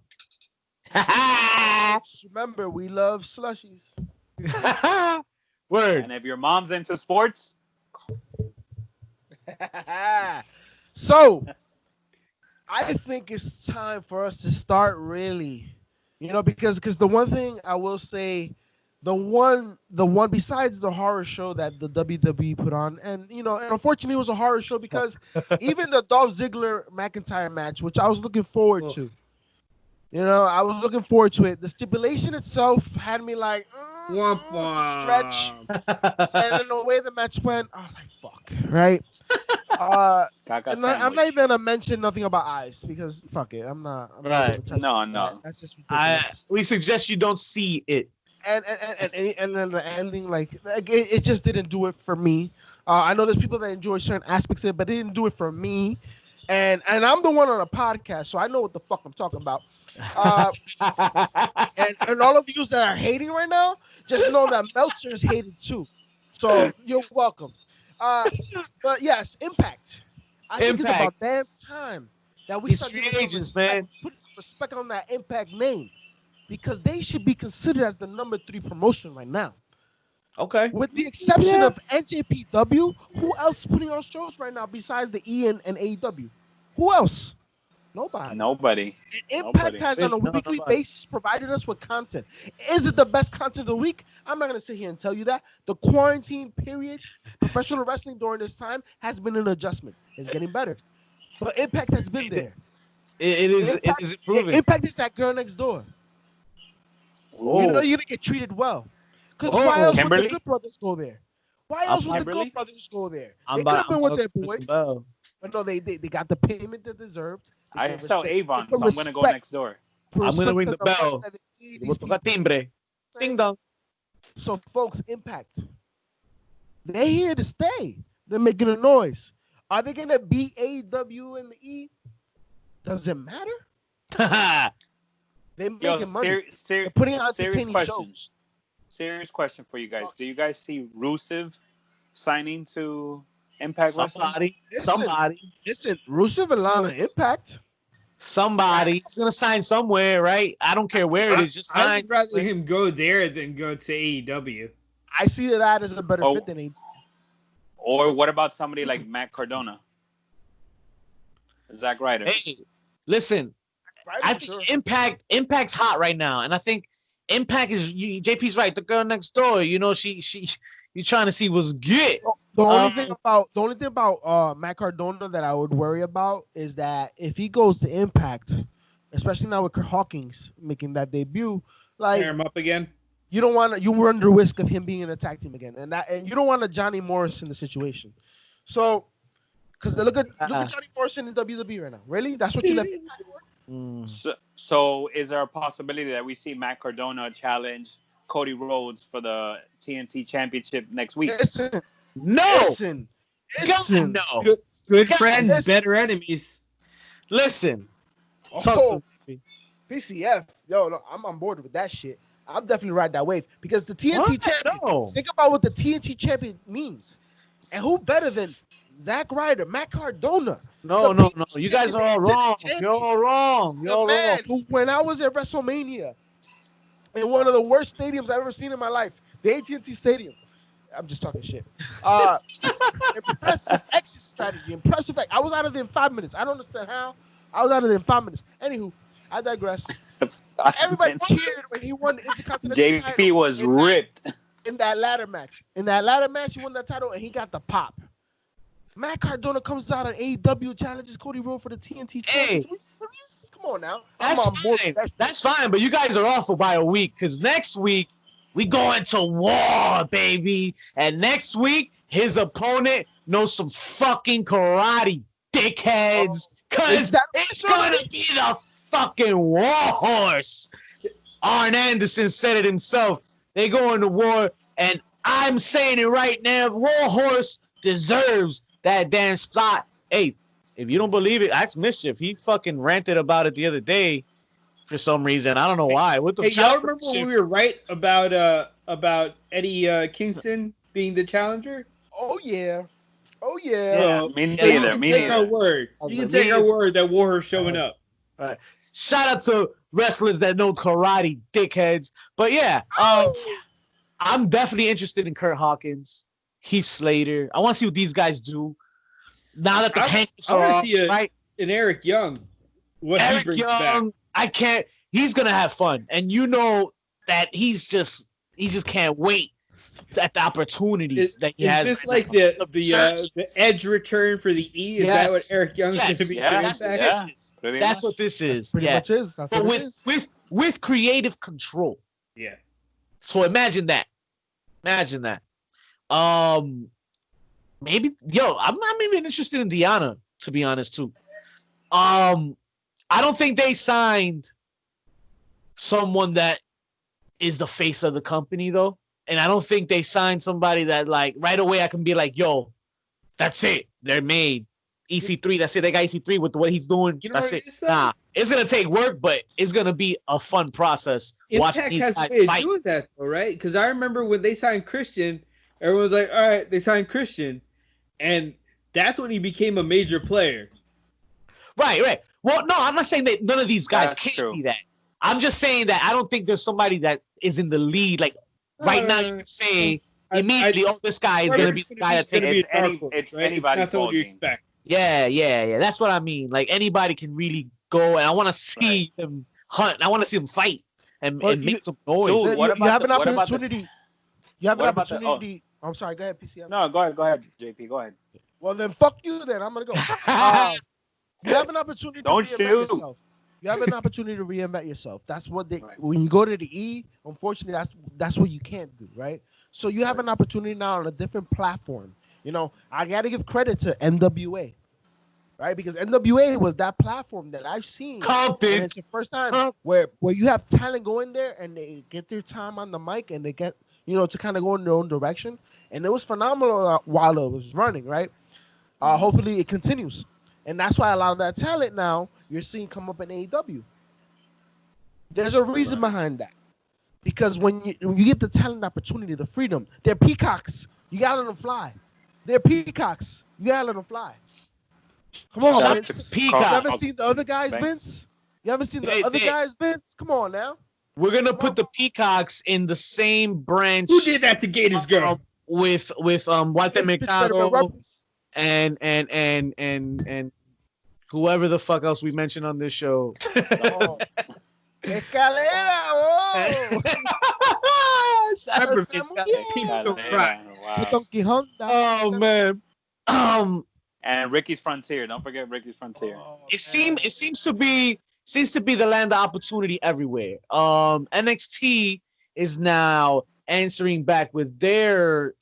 [SPEAKER 5] Remember, we love slushies.
[SPEAKER 3] Word.
[SPEAKER 4] And if your mom's into sports.
[SPEAKER 5] So, I think it's time for us to start really, because the one thing I will say, the one besides the horror show that the WWE put on, and unfortunately it was a horror show because even the Dolph Ziggler McIntyre match, which I was looking forward to, I was looking forward to it. The stipulation itself had me like, it's a stretch, and then the way the match went, I was like, fuck, right? I'm not even gonna mention nothing about eyes because fuck it, I'm not
[SPEAKER 3] right.
[SPEAKER 4] No.
[SPEAKER 5] That's just ridiculous.
[SPEAKER 3] We suggest you don't see it.
[SPEAKER 5] And then the ending, like it just didn't do it for me. I know there's people that enjoy certain aspects of it, but it didn't do it for me. And I'm the one on a podcast, so I know what the fuck I'm talking about. And all of you that are hating right now, just know that Meltzer's hated too. So you're welcome. But yes, Impact. I think it's about damn time that we start
[SPEAKER 3] giving agents, man.
[SPEAKER 5] Put some respect on that Impact name. Because they should be considered as the number 3 promotion right now.
[SPEAKER 3] Okay.
[SPEAKER 5] With the exception of NJPW, who else is putting on shows right now besides the E and AEW? Who else? Nobody. And Impact has on a weekly basis provided us with content. Is it the best content of the week? I'm not going to sit here and tell you that. The quarantine period, professional wrestling during this time has been an adjustment. It's getting better. But Impact has been there.
[SPEAKER 3] It is improving.
[SPEAKER 5] Impact is that girl next door.
[SPEAKER 3] Oh.
[SPEAKER 5] You're going to get treated well. Because why else would the Good Brothers go there? Why else would the Good Brothers go there? They could have been with their boys. But no, they got the payment they deserved.
[SPEAKER 4] I sell Avon, so I'm going to go next door.
[SPEAKER 3] I'm going to ring the bell. Timbre. Ding dong.
[SPEAKER 5] So, folks, Impact. They're here to stay. They're making a noise. Are they going to beat AEW and the E? Does it matter? They're making money. They're putting out entertaining shows.
[SPEAKER 4] Serious question for you guys. Do you guys see Rusev signing to Impact Wrestling?
[SPEAKER 3] Somebody.
[SPEAKER 5] Listen, Rusev and Lana Impact.
[SPEAKER 3] Somebody's going to sign somewhere, right? I don't care where it is. Just sign.
[SPEAKER 6] I'd rather him go there than go to AEW.
[SPEAKER 5] I see that as a better fit than AEW.
[SPEAKER 4] Or what about somebody like Matt Cardona? Zack Ryder.
[SPEAKER 3] Hey, listen. I think Impact's hot right now, and I think Impact is. JP's right. The girl next door, she you're trying to see what's good.
[SPEAKER 5] The only thing about Matt Cardona that I would worry about is that if he goes to Impact, especially now with Hawkins making that debut, like
[SPEAKER 6] tear him up again.
[SPEAKER 5] You run the risk of him being in a tag team again, and you don't want a Johnny Morrison in the situation. So, because look at Johnny Morrison in WWE right now. Really, that's what you left Impact for?
[SPEAKER 4] So is there a possibility that we see Matt Cardona challenge Cody Rhodes for the TNT Championship next week?
[SPEAKER 5] Listen.
[SPEAKER 3] No.
[SPEAKER 6] Good friends, better enemies.
[SPEAKER 3] Listen.
[SPEAKER 5] PCF. No, I'm on board with that shit. I'm definitely ride that wave because the TNT champion. No. Think about what the TNT champion means, and who better than Zack Ryder, Matt Cardona?
[SPEAKER 3] No. You guys are all wrong. You're all wrong. You're all wrong.
[SPEAKER 5] When I was at WrestleMania, in one of the worst stadiums I've ever seen in my life, the AT&T Stadium, I'm just talking shit. Impressive exit strategy. Impressive. I was out of there in 5 minutes. I don't understand how. I was out of there in 5 minutes. Anywho, I digress. Everybody cheered when he won the Intercontinental title.
[SPEAKER 4] JP was ripped.
[SPEAKER 5] In that ladder match. In that ladder match, he won that title and he got the pop. Matt Cardona comes out on AEW, challenges Cody Rhodes for the TNT title. Come on now.
[SPEAKER 3] That's fine, but you guys are off by a week because next week we go into war, baby. And next week, his opponent knows some fucking karate, dickheads. Because it's going to be the fucking war horse. Arn Anderson said it himself. They go into war, and I'm saying it right now. War horse deserves that damn spot. Hey, if you don't believe it, ask Mischief. He fucking ranted about it the other day for some reason. I don't know why. What the
[SPEAKER 6] fuck? Y'all remember when we were right about Eddie Kingston being the challenger?
[SPEAKER 5] Oh yeah.
[SPEAKER 4] Me neither.
[SPEAKER 6] You can take our word that Warhorse showing up.
[SPEAKER 3] All right. Shout out to wrestlers that know karate, dickheads. But yeah, I'm definitely interested in Kurt Hawkins, Heath Slater. I want to see what these guys do. Now that the handcuffs are off, right?
[SPEAKER 6] And Eric Young.
[SPEAKER 3] Eric Young, back. He's gonna have fun, and you know that he just can't wait at the opportunities that he has.
[SPEAKER 6] Is this like the Edge return for the E? Is that what Eric Young's going to be doing?
[SPEAKER 3] That's what this is.
[SPEAKER 5] Pretty much is.
[SPEAKER 3] But with creative control.
[SPEAKER 6] Yeah.
[SPEAKER 3] So imagine that. Maybe I'm even interested in Deanna, to be honest too. I don't think they signed someone that is the face of the company though. And I don't think they signed somebody that like right away I can be like, yo, that's it. They're made. EC3, that's it. They got EC3 with what he's doing.
[SPEAKER 6] You know
[SPEAKER 3] that's it. Nah, it's gonna take work, but it's gonna be a fun process.
[SPEAKER 6] Impact has a way of doing that, though, right? Because I remember when they signed Christian, everyone was like, "All right, they signed Christian," and that's when he became a major player.
[SPEAKER 3] Right. Well, no, I'm not saying that none of these guys can't be that. I'm just saying that I don't think there's somebody that is in the lead. Like right now, you can say immediately, this guy is gonna be the guy that's
[SPEAKER 4] it's anybody.
[SPEAKER 6] That's what you expect.
[SPEAKER 3] Yeah. That's what I mean. Like anybody can really go, and I want to see them hunt. I want to see them fight and make some noise.
[SPEAKER 5] Dude, you have an opportunity. I'm sorry. Go ahead, PCM.
[SPEAKER 4] No, go ahead, JP. Go ahead.
[SPEAKER 5] Well, then fuck you. Then I'm gonna go. You have an opportunity.
[SPEAKER 4] Don't
[SPEAKER 5] to reinvent yourself. You have an opportunity to reinvent yourself. That's what when you go to the E. Unfortunately, that's what you can't do, right? So you have an opportunity now on a different platform. You know, I got to give credit to NWA, right? Because NWA was that platform that I've seen.
[SPEAKER 3] Compton.
[SPEAKER 5] And it's the first time where you have talent go in there and they get their time on the mic and they get, to kind of go in their own direction. And it was phenomenal while it was running, right? Hopefully it continues. And that's why a lot of that talent now you're seeing come up in AEW. There's a reason behind that. Because when you get the talent opportunity, the freedom, they're peacocks. You got to let them fly. They're peacocks. You gotta let them fly. Come on, Vince. You haven't seen the other guys, Vince? You haven't seen the other guys, Vince? Come on now.
[SPEAKER 3] We're gonna put the peacocks in the same branch.
[SPEAKER 6] Who did that to Gators girl?
[SPEAKER 3] With Walter Mercado and whoever the fuck else we mentioned on this show.
[SPEAKER 5] Escalera,
[SPEAKER 3] oh man.
[SPEAKER 4] And Ricky's Frontier. Don't forget Ricky's Frontier.
[SPEAKER 3] It seems to be the land of opportunity everywhere. NXT is now answering back with their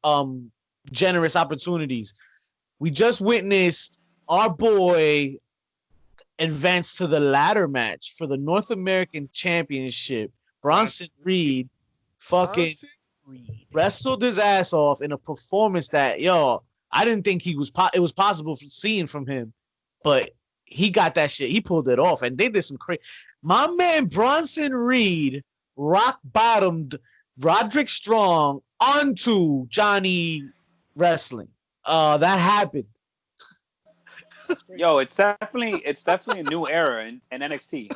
[SPEAKER 3] generous opportunities. We just witnessed our boy advance to the ladder match for the North American Championship. Bronson Reed wrestled his ass off in a performance that, I didn't think it was possible for seeing from him, but he got that shit. He pulled it off, and they did some crazy. My man Bronson Reed rock bottomed Roderick Strong onto Johnny Wrestling. That happened.
[SPEAKER 4] Yo, it's definitely a new era in NXT,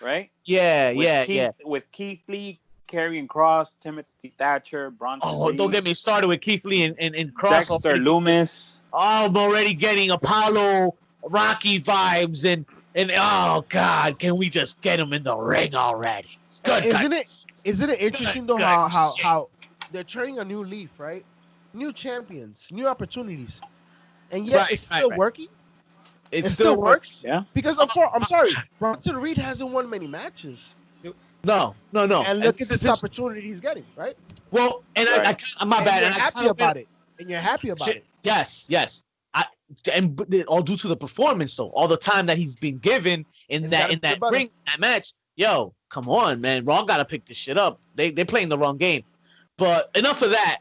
[SPEAKER 4] right?
[SPEAKER 3] Yeah.
[SPEAKER 4] With Keith Lee Karrion Kross, Timothy Thatcher, Bronson Reed.
[SPEAKER 3] Don't get me started with Keith Lee and Kross.
[SPEAKER 4] Dexter Loomis.
[SPEAKER 3] I'm already getting Apollo Rocky vibes and oh God, can we just get him in the ring already? It's good.
[SPEAKER 5] Isn't it interesting though how they're turning a new leaf, right? New champions, new opportunities, and yet it's still working. It still works.
[SPEAKER 4] Yeah.
[SPEAKER 5] Because I'm sorry, Bronson Reed hasn't won many matches.
[SPEAKER 3] No.
[SPEAKER 5] And look at this opportunity he's getting, right?
[SPEAKER 3] Well, and
[SPEAKER 4] right.
[SPEAKER 3] my bad.
[SPEAKER 5] And you're happy about it. And you're happy about it.
[SPEAKER 3] Yes. And all due to the performance, though. All the time that he's been given in that ring, that match. Yo, come on, man. Raw got to pick this shit up. They're playing the wrong game. But enough of that.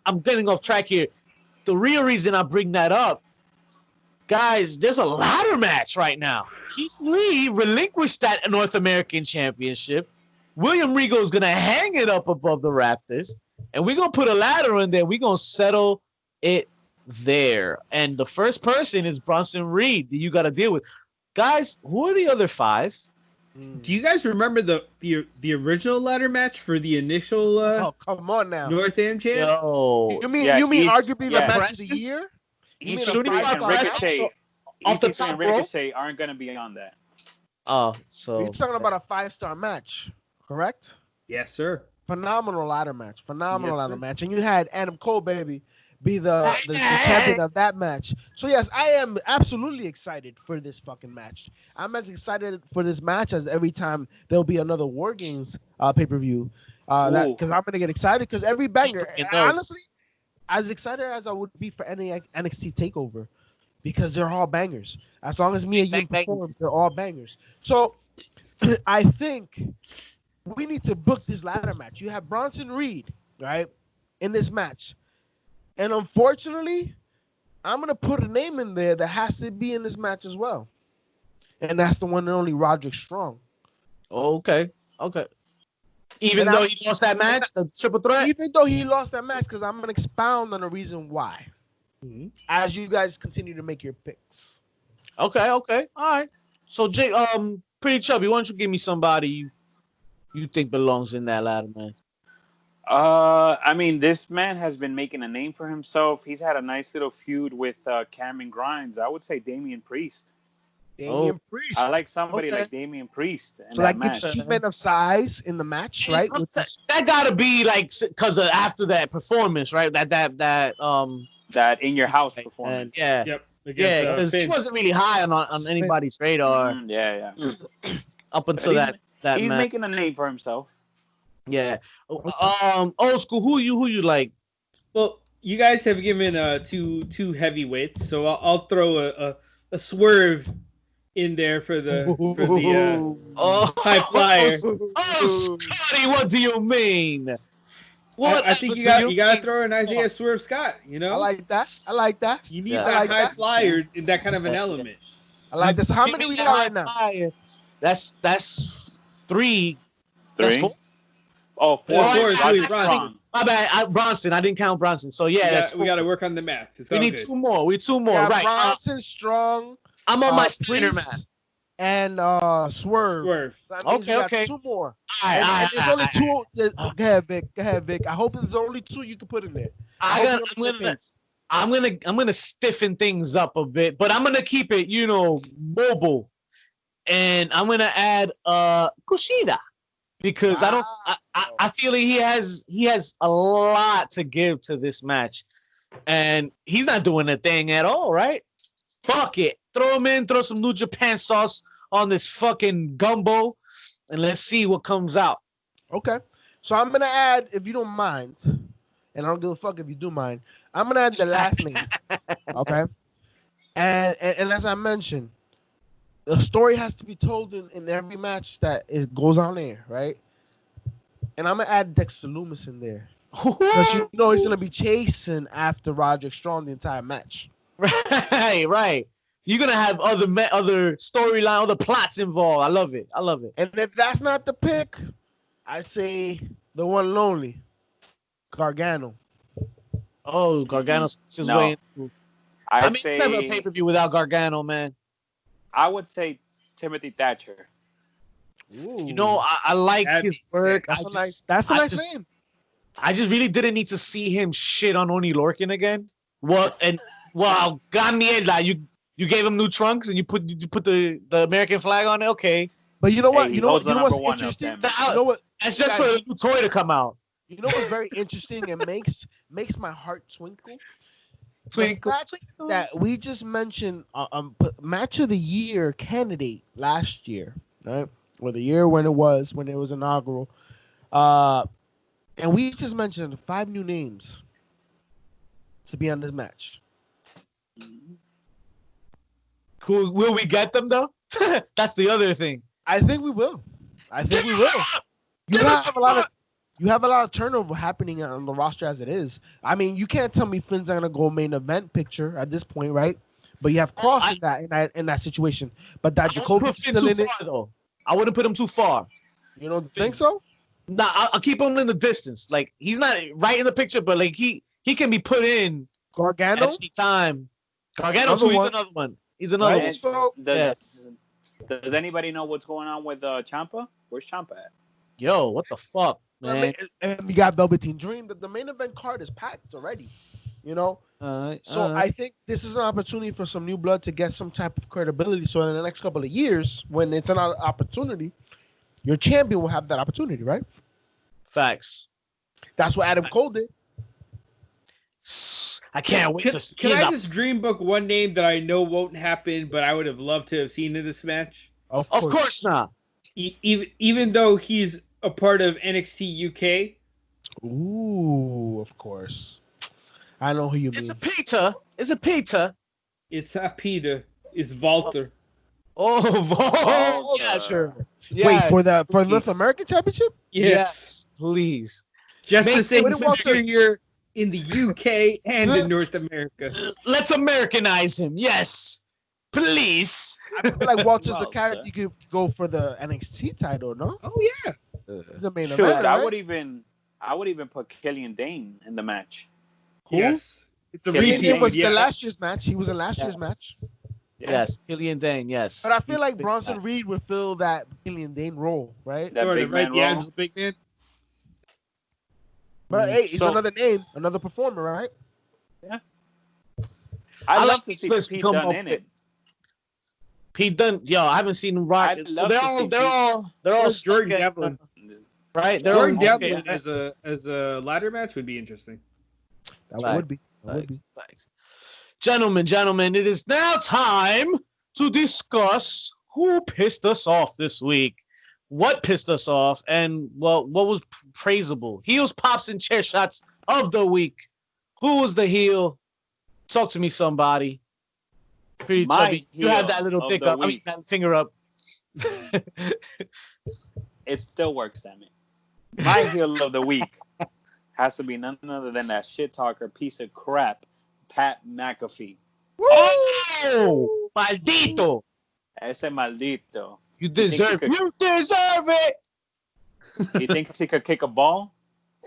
[SPEAKER 3] I'm getting off track here. The real reason I bring that up, guys, there's a ladder match right now. Keith Lee relinquished that North American Championship. William Regal is going to hang it up above the Raptors. And we're going to put a ladder in there. We're going to settle it there. And the first person is Bronson Reed that you got to deal with. Guys, who are the other five?
[SPEAKER 6] Do you guys remember the original ladder match for the initial
[SPEAKER 5] come on now.
[SPEAKER 6] North Am champ?
[SPEAKER 5] You mean arguably the match of the year?
[SPEAKER 4] Ricochet
[SPEAKER 3] off the top rope?
[SPEAKER 4] Ricochet aren't going to be on that.
[SPEAKER 3] Oh, so
[SPEAKER 5] you're talking about a 5-star match, correct?
[SPEAKER 6] Yes, sir.
[SPEAKER 5] Phenomenal ladder match. And you had Adam Cole, baby, be the champion of that match. So yes, I am absolutely excited for this fucking match. I'm as excited for this match as every time there'll be another War Games pay-per-view. Because I'm gonna get excited because every banger. Honestly, as excited as I would be for any NXT takeover, because they're all bangers. As long as Mia Yim performs, they're all bangers. So I think we need to book this ladder match. You have Bronson Reed, right, in this match. And unfortunately, I'm going to put a name in there that has to be in this match as well. And that's the one and only Roderick Strong.
[SPEAKER 3] Okay. Even though he lost that match, the triple threat?
[SPEAKER 5] Even though he lost that match, because I'm going to expound on the reason why. Mm-hmm. As you guys continue to make your picks.
[SPEAKER 3] Okay. All right. So, Jay, Pretty Chubby, why don't you give me somebody you think belongs in that ladder match?
[SPEAKER 4] I mean, this man has been making a name for himself. He's had a nice little feud with Cameron Grimes. I would say Damian Priest.
[SPEAKER 5] Priest.
[SPEAKER 4] I like somebody like Damian Priest.
[SPEAKER 5] So like the achievement of size in the match, right?
[SPEAKER 3] That gotta be like because after that performance, right?
[SPEAKER 4] That in your house performance.
[SPEAKER 3] Yeah.
[SPEAKER 6] Yep.
[SPEAKER 3] Because he wasn't really high on anybody's radar.
[SPEAKER 4] Yeah.
[SPEAKER 3] Up until that
[SPEAKER 4] he's
[SPEAKER 3] match.
[SPEAKER 4] making a name for himself.
[SPEAKER 3] Yeah. Old school. Who you like?
[SPEAKER 6] Well, you guys have given two heavyweights, so I'll throw a swerve in there for the high flyer.
[SPEAKER 3] Oh, Scotty, what do you mean?
[SPEAKER 6] I think you got to throw an Isaiah Swerve Scott. You know,
[SPEAKER 5] I like that.
[SPEAKER 6] You need that high flyer in that kind of an element.
[SPEAKER 5] I like this. How many we got right now?
[SPEAKER 3] That's three. That's four.
[SPEAKER 4] Oh, four.
[SPEAKER 6] Bronson.
[SPEAKER 3] My bad. Bronson. I didn't count Bronson. So yeah,
[SPEAKER 6] we got to work on the math.
[SPEAKER 3] We need two more. Right.
[SPEAKER 5] Bronson, Strong.
[SPEAKER 3] I'm on my Spider Man.
[SPEAKER 5] And Swerve.
[SPEAKER 3] So okay.
[SPEAKER 5] Two more.
[SPEAKER 3] All right.
[SPEAKER 5] There's only two. Go ahead, Vic. I hope there's only two you can put in there. I'm gonna stiffen things up a bit, but I'm gonna keep it, mobile, and I'm gonna add Kushida because I feel like he has a lot to give to this match, and he's not doing a thing at all, right? Fuck it. Throw him in, throw some New Japan sauce on this fucking gumbo, and let's see what comes out. Okay. So I'm going to add, if you don't mind, and I don't give a fuck if you do mind, I'm going to add the last name. Okay? And as I mentioned, the story has to be told in every match that goes on air, right? And I'm going to add Dexter Loomis in there. Because he's going to be chasing after Roderick Strong the entire match.
[SPEAKER 3] Right. You're gonna have other storyline, other plots involved. I love it.
[SPEAKER 5] And if that's not the pick, I say the one and only Gargano.
[SPEAKER 3] Oh, Gargano's his way into. It's never a pay-per-view without Gargano, man.
[SPEAKER 4] I would say Timothy Thatcher.
[SPEAKER 5] Ooh.
[SPEAKER 3] You know, I like his work.
[SPEAKER 5] That's a nice name.
[SPEAKER 3] I just really didn't need to see him shit on Oni Lorcan again. Ganiela, you gave him new trunks and you put the American flag on it. Okay,
[SPEAKER 5] but you know what?
[SPEAKER 4] Hey,
[SPEAKER 5] you know what's
[SPEAKER 4] #1
[SPEAKER 5] interesting?
[SPEAKER 4] up,
[SPEAKER 5] You know what?
[SPEAKER 3] That's just for a new toy to come out.
[SPEAKER 5] You know what's very interesting and makes my heart twinkle.
[SPEAKER 3] Twinkle.
[SPEAKER 5] That we just mentioned match of the year candidate last year, right? Or the year when it was inaugural. And we just mentioned 5 new names to be on this match.
[SPEAKER 3] Cool. Will we get them though? That's the other thing.
[SPEAKER 5] I think we will. You have a lot of turnover happening on the roster as it is. I mean, you can't tell me Finn's not gonna go main event picture at this point, right? But you have Cross in that situation. But that Jacoby's still in it.
[SPEAKER 3] Though. I wouldn't put him too far.
[SPEAKER 5] You don't think so?
[SPEAKER 3] Nah, I'll keep him in the distance. Like he's not right in the picture, but like he can be put in
[SPEAKER 5] Gargano
[SPEAKER 3] at any time. Gargano too. He's another one. He's another one.
[SPEAKER 5] So,
[SPEAKER 4] does anybody know what's going on with Ciampa? Where's Ciampa at?
[SPEAKER 3] Yo, what the fuck, man?
[SPEAKER 5] And we got Velveteen Dream. The main event card is packed already. You know. I think this is an opportunity for some new blood to get some type of credibility. So in the next couple of years, when it's an opportunity, your champion will have that opportunity, right?
[SPEAKER 3] Facts.
[SPEAKER 5] That's what Adam Cole did.
[SPEAKER 3] I can't wait to see.
[SPEAKER 6] Can I just dream book one name that I know won't happen, but I would have loved to have seen in this match?
[SPEAKER 3] Of course not.
[SPEAKER 6] Even though he's a part of NXT UK.
[SPEAKER 5] Ooh, of course. I know who you mean.
[SPEAKER 3] It's a Peter. It's a Peter.
[SPEAKER 6] It's not Peter. It's Walter.
[SPEAKER 3] Oh, yeah, sure. Yes.
[SPEAKER 5] Wait, for the North American Championship?
[SPEAKER 3] Yes, please.
[SPEAKER 6] Just to say he's superior in the UK and in North America.
[SPEAKER 3] Let's Americanize him. Yes, please.
[SPEAKER 5] I feel like Walter's the character you could go for the NXT title, no?
[SPEAKER 6] Oh yeah.
[SPEAKER 5] He's the main
[SPEAKER 4] event,
[SPEAKER 5] right?
[SPEAKER 4] I would even put Killian Dane in the match.
[SPEAKER 5] Who?
[SPEAKER 6] Yes.
[SPEAKER 5] It's a repeat. Was the last year's match. He was in last year's match.
[SPEAKER 3] Yes, Killian Dane, yes.
[SPEAKER 5] But I feel like Bronson Reed would fill that Killian Dane role, right?
[SPEAKER 4] That big man role.
[SPEAKER 6] Big man.
[SPEAKER 5] But hey, it's another name, another performer, right?
[SPEAKER 4] Yeah. I'd love to see Pete Dunne in it.
[SPEAKER 3] Pete Dunne, I haven't seen him rock. They're all
[SPEAKER 6] Jordan Devlin,
[SPEAKER 3] right?
[SPEAKER 6] Jordan Devlin as a ladder match would be interesting.
[SPEAKER 5] That would be.
[SPEAKER 3] Thanks. Gentlemen, it is now time to discuss who pissed us off this week. What pissed us off, and what was praisable. Heels, pops, and chair shots of the week. Who was the heel? Talk to me, somebody. Pretty chubby. You have that little dick up. I mean, that finger up.
[SPEAKER 4] It still works, damn it. My heel of the week has to be none other than that shit talker piece of crap, Pat McAfee.
[SPEAKER 3] Oh, maldito!
[SPEAKER 4] Ese maldito.
[SPEAKER 3] You deserve it.
[SPEAKER 4] He thinks he could kick a ball?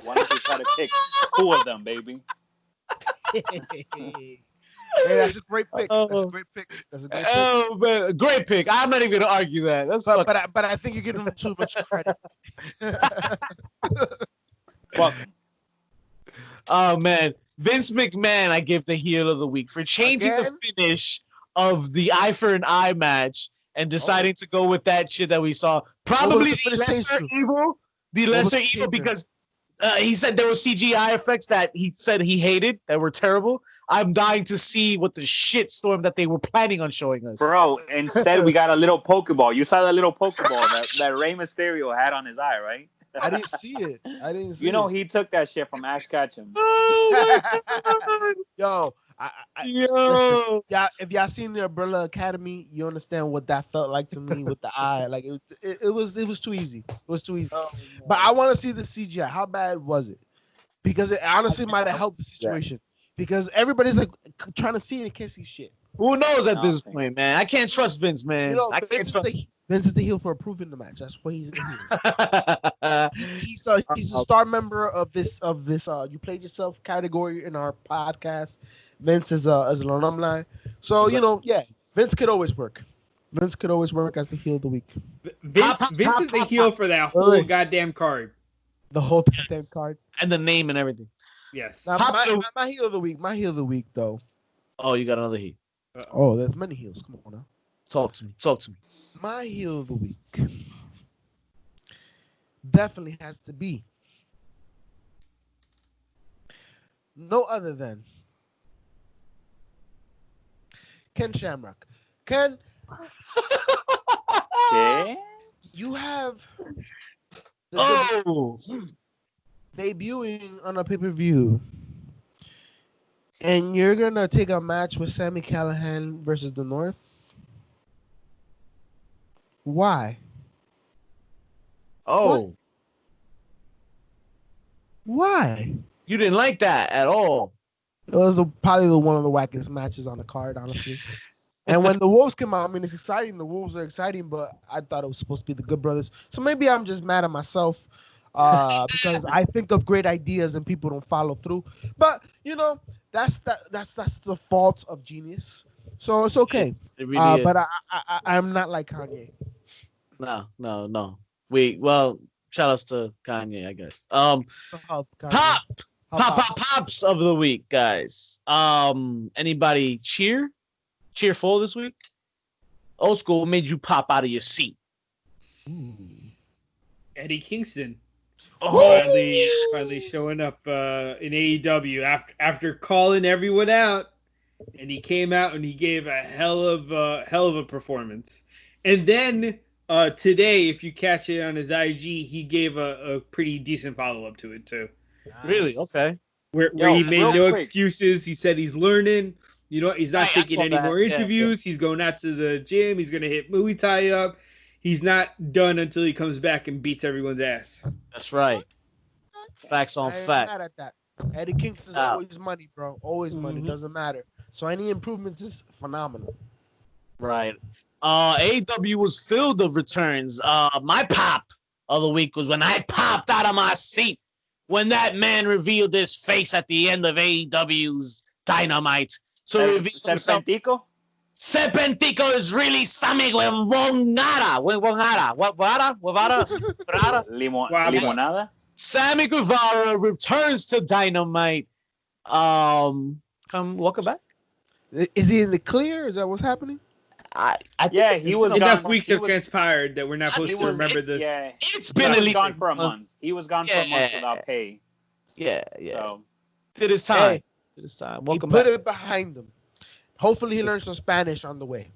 [SPEAKER 4] Why don't you try to kick 2 of them, baby?
[SPEAKER 5] Hey, that's a great pick.
[SPEAKER 3] Oh man, great pick. I'm not even gonna argue that.
[SPEAKER 5] But I think you're giving him too much credit.
[SPEAKER 4] Well,
[SPEAKER 3] oh man, Vince McMahon, I give the heel of the week for changing the finish of the eye for an eye match and deciding to go with that shit that we saw. Probably the lesser evil. The lesser evil because he said there were CGI effects that he said he hated that were terrible. I'm dying to see what the shitstorm that they were planning on showing us.
[SPEAKER 4] Bro, instead we got a little Pokeball. You saw that little Pokeball that Rey Mysterio had on his eye, right?
[SPEAKER 5] I didn't see it.
[SPEAKER 4] You know, he took that shit from Ash Ketchum.
[SPEAKER 5] Yo, listen, if y'all seen the Umbrella Academy, you understand what that felt like to me with the eye. Like it was too easy. It was too easy. Oh, but I want to see the CGI. How bad was it? Because it honestly might have helped the situation. Because everybody's like trying to see it and can't see shit.
[SPEAKER 3] Who knows at this point, man? I can't trust Vince, man.
[SPEAKER 5] You know,
[SPEAKER 3] I can't trust.
[SPEAKER 5] Vince is the heel for approving the match. That's what he's he's a star member of this you played yourself category in our podcast. Vince is an alumni. So, Vince could always work. Vince could always work as the heel of the week.
[SPEAKER 6] Vince is the heel for that whole goddamn card.
[SPEAKER 5] The whole goddamn card.
[SPEAKER 3] And the name and everything.
[SPEAKER 6] Yes.
[SPEAKER 5] Now, my heel of the week. My heel of the week, though.
[SPEAKER 3] Oh, you got another heel.
[SPEAKER 5] Oh, there's many heels. Come on now.
[SPEAKER 3] Talk to me.
[SPEAKER 5] My heel of the week definitely has to be no other than Ken Shamrock. Ken, you have debuting on a pay-per-view, and you're gonna take a match with Sami Callihan versus the North. Why?
[SPEAKER 3] Oh.
[SPEAKER 5] Why?
[SPEAKER 3] You didn't like that at all.
[SPEAKER 5] It was probably one of the wackest matches on the card, honestly. And when the Wolves came out, I mean, it's exciting. The Wolves are exciting, but I thought it was supposed to be the Good Brothers. So maybe I'm just mad at myself because I think of great ideas and people don't follow through. But you know, that's the fault of genius. So it's okay.
[SPEAKER 3] It really is.
[SPEAKER 5] But I'm not like Kanye.
[SPEAKER 3] No. Shout outs to Kanye, I guess. Pops of the week, guys. Anybody cheerful this week? Old school, what made you pop out of your seat?
[SPEAKER 6] Eddie Kingston. Finally showing up in AEW after calling everyone out, and he came out and he gave a hell of a performance. And then today, if you catch it on his IG, he gave a pretty decent follow-up to it too.
[SPEAKER 3] Really? Okay.
[SPEAKER 6] Where he made no excuses. He said he's learning. You know, he's not taking any more interviews. Yeah. He's going out to the gym. He's going to hit Muay Thai up. He's not done until he comes back and beats everyone's ass.
[SPEAKER 3] That's right. Facts on fact.
[SPEAKER 5] I'm mad at that. Eddie Kingston's always money, bro. Always money. Doesn't matter. So any improvements is phenomenal.
[SPEAKER 3] Right. AEW was filled of returns. My pop of the week was when I popped out of my seat when that man revealed his face at the end of AEW's Dynamite. So reveal himself. Serpentico is really Sammy Guevara.
[SPEAKER 4] Limonada.
[SPEAKER 3] Sammy Guevara returns to Dynamite. Welcome back.
[SPEAKER 5] Is he in the clear? Is that what's happening?
[SPEAKER 3] I think
[SPEAKER 4] he was
[SPEAKER 6] enough weeks have transpired that we're not supposed to remember this.
[SPEAKER 4] Yeah,
[SPEAKER 3] it's been at least
[SPEAKER 4] gone for a month. He was gone for a month without pay.
[SPEAKER 3] Yeah.
[SPEAKER 4] So
[SPEAKER 3] did his time. Welcome back.
[SPEAKER 5] Put it behind him. Hopefully he learns some Spanish on the way.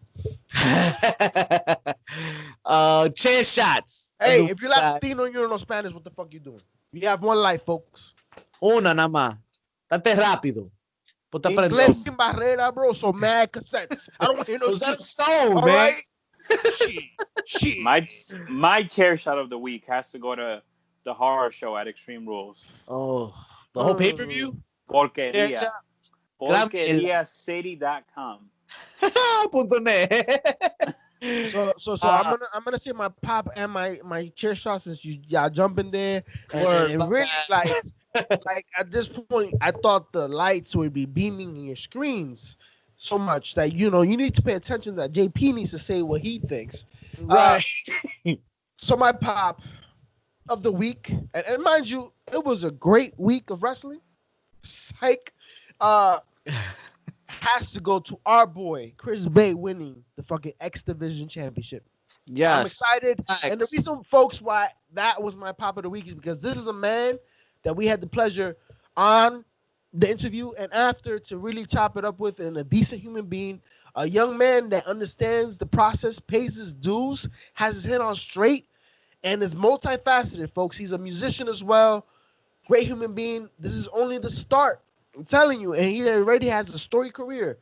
[SPEAKER 3] Chairshots.
[SPEAKER 5] Hey, if you're Latino and you don't know Spanish, what the fuck you doing? You have one life, folks.
[SPEAKER 3] Una nada más. Date rápido.
[SPEAKER 5] Inglés sin barrera, bro. So mad cassettes. I don't want to hear no
[SPEAKER 3] shit. That stone, man.
[SPEAKER 5] Right? Shit.
[SPEAKER 4] My chair shot of the week has to go to the horror show at Extreme Rules.
[SPEAKER 3] Oh, the whole pay-per-view?
[SPEAKER 4] Porquería. PorqueriaCity.com.
[SPEAKER 5] So I'm gonna say my pop and my chair shots since y'all jump in there and really like at this point I thought the lights would be beaming in your screens so much that you need to pay attention that JP needs to say what he thinks.
[SPEAKER 3] Right.
[SPEAKER 5] So my pop of the week, and mind you, it was a great week of wrestling. Psych. Has to go to our boy Chris Bay winning the fucking X Division Championship.
[SPEAKER 3] Yes,
[SPEAKER 5] I'm excited. Thanks. And the reason, folks, why that was my pop of the week is because this is a man that we had the pleasure on the interview and after to really chop it up with, and a decent human being, a young man that understands the process, pays his dues, has his head on straight, and is multifaceted, folks. He's a musician as well. Great human being. This is only the start. I'm telling you, and he already has a storied career.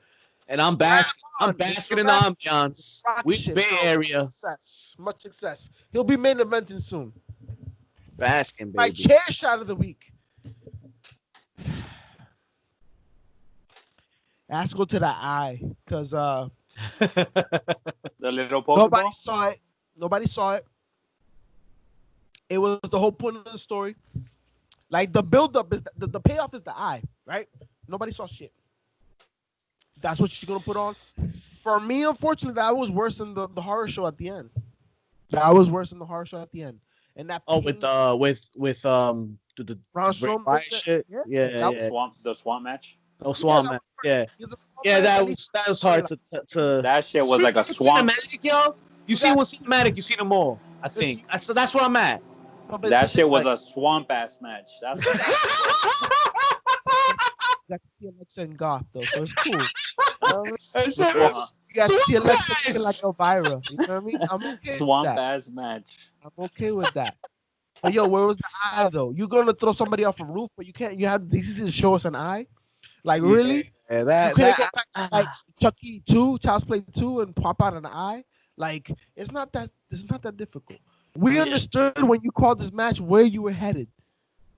[SPEAKER 3] And I'm basking in the ambiance. We Bay Area.
[SPEAKER 5] Much success. He'll be main eventing soon.
[SPEAKER 3] Basking, baby.
[SPEAKER 5] My chair shot of the week. It has to go to the eye, because
[SPEAKER 4] the little Pokeball?
[SPEAKER 5] Nobody saw it. It was the whole point of the story. Like, the build-up is the payoff is the eye, right? Nobody saw shit. That's what you're gonna put on. For me, unfortunately, that was worse than the horror show at the end. That was worse than the horror show at the end. And that
[SPEAKER 3] with the
[SPEAKER 5] Braun Strowman
[SPEAKER 3] shit.
[SPEAKER 4] The swamp match.
[SPEAKER 3] Oh, swamp match. Yeah. That was hard to.
[SPEAKER 4] That shit was like a swamp.
[SPEAKER 3] Cinematic, yo. You see what's cinematic? You see them all. I think. So that's where I'm at.
[SPEAKER 4] That shit was a swamp ass match. That's
[SPEAKER 5] got to see Alexa and Goth though, so it's cool. You got to see Alexa looking like Elvira. You know what I mean? I'm okay
[SPEAKER 4] swamp
[SPEAKER 5] with that.
[SPEAKER 4] ass match.
[SPEAKER 5] I'm okay with that. But yo, where was the eye though? You're gonna throw somebody off a roof, but you can't. You have this to show us an eye. Like really?
[SPEAKER 3] Yeah,
[SPEAKER 5] you couldn't go back to like Chucky 2, Child's Play 2, and pop out an eye. Like it's not that difficult. We understood when you called this match where you were headed.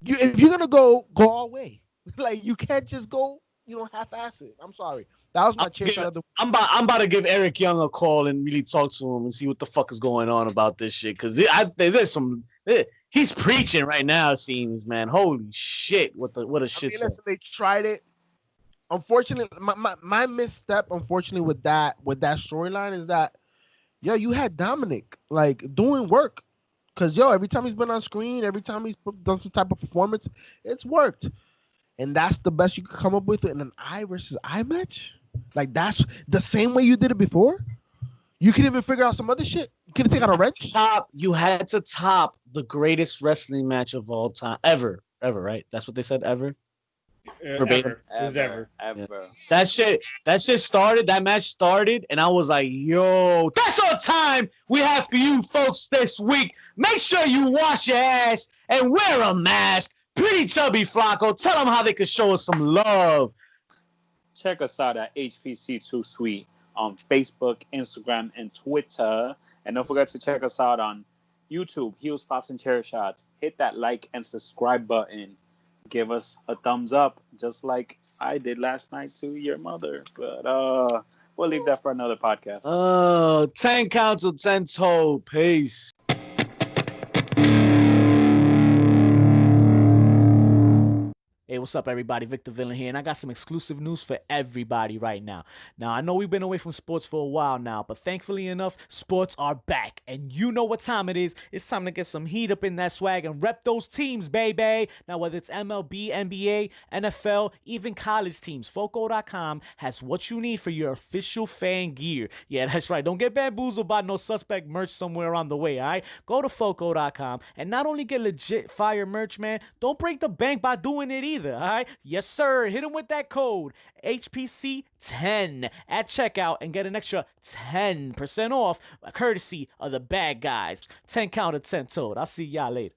[SPEAKER 5] If you're gonna go all way. Like you can't just go, half-ass it. I'm sorry. That was my chance.
[SPEAKER 3] I'm about to give Eric Young a call and really talk to him and see what the fuck is going on about this shit. Cause he's preaching right now. It seems, man. Holy shit! What a shit.
[SPEAKER 5] Listen, they tried it. Unfortunately, my misstep, unfortunately, with that storyline is that, you had Dominic like doing work. Cause every time he's been on screen, every time he's done some type of performance, it's worked. And that's the best you could come up with in an eye versus eye match? Like, that's the same way you did it before? You could even figure out some other shit? You could have taken out a wrench?
[SPEAKER 3] You had to top the greatest wrestling match of all time. Ever, right? That's what they said, ever?
[SPEAKER 6] Ever.
[SPEAKER 4] Yeah.
[SPEAKER 3] That shit started, that match started, and I was like, yo, that's all time we have for you folks this week. Make sure you wash your ass and wear a mask. Pretty chubby Flacco, tell them how they could show us some love.
[SPEAKER 4] Check us out at HPC2 Suite on Facebook, Instagram, and Twitter. And don't forget to check us out on YouTube, Heels, Pops, and Chairshots. Hit that like and subscribe button. Give us a thumbs up, just like I did last night to your mother. But we'll leave that for another podcast.
[SPEAKER 3] 10 count to 10 toe. Peace. Hey, what's up, everybody? Victor Villain here, and I got some exclusive news for everybody right now. Now, I know we've been away from sports for a while now, but thankfully enough, sports are back. And you know what time it is. It's time to get some heat up in that swag and rep those teams, baby. Now, whether it's MLB, NBA, NFL, even college teams, Foco.com has what you need for your official fan gear. Yeah, that's right. Don't get bamboozled by no suspect merch somewhere on the way, all right? Go to Foco.com and not only get legit fire merch, man, don't break the bank by doing it either. All right? Yes, sir. Hit them with that code HPC10 at checkout and get an extra 10% off courtesy of the bad guys. 10 count of 10 toed. I'll see y'all later.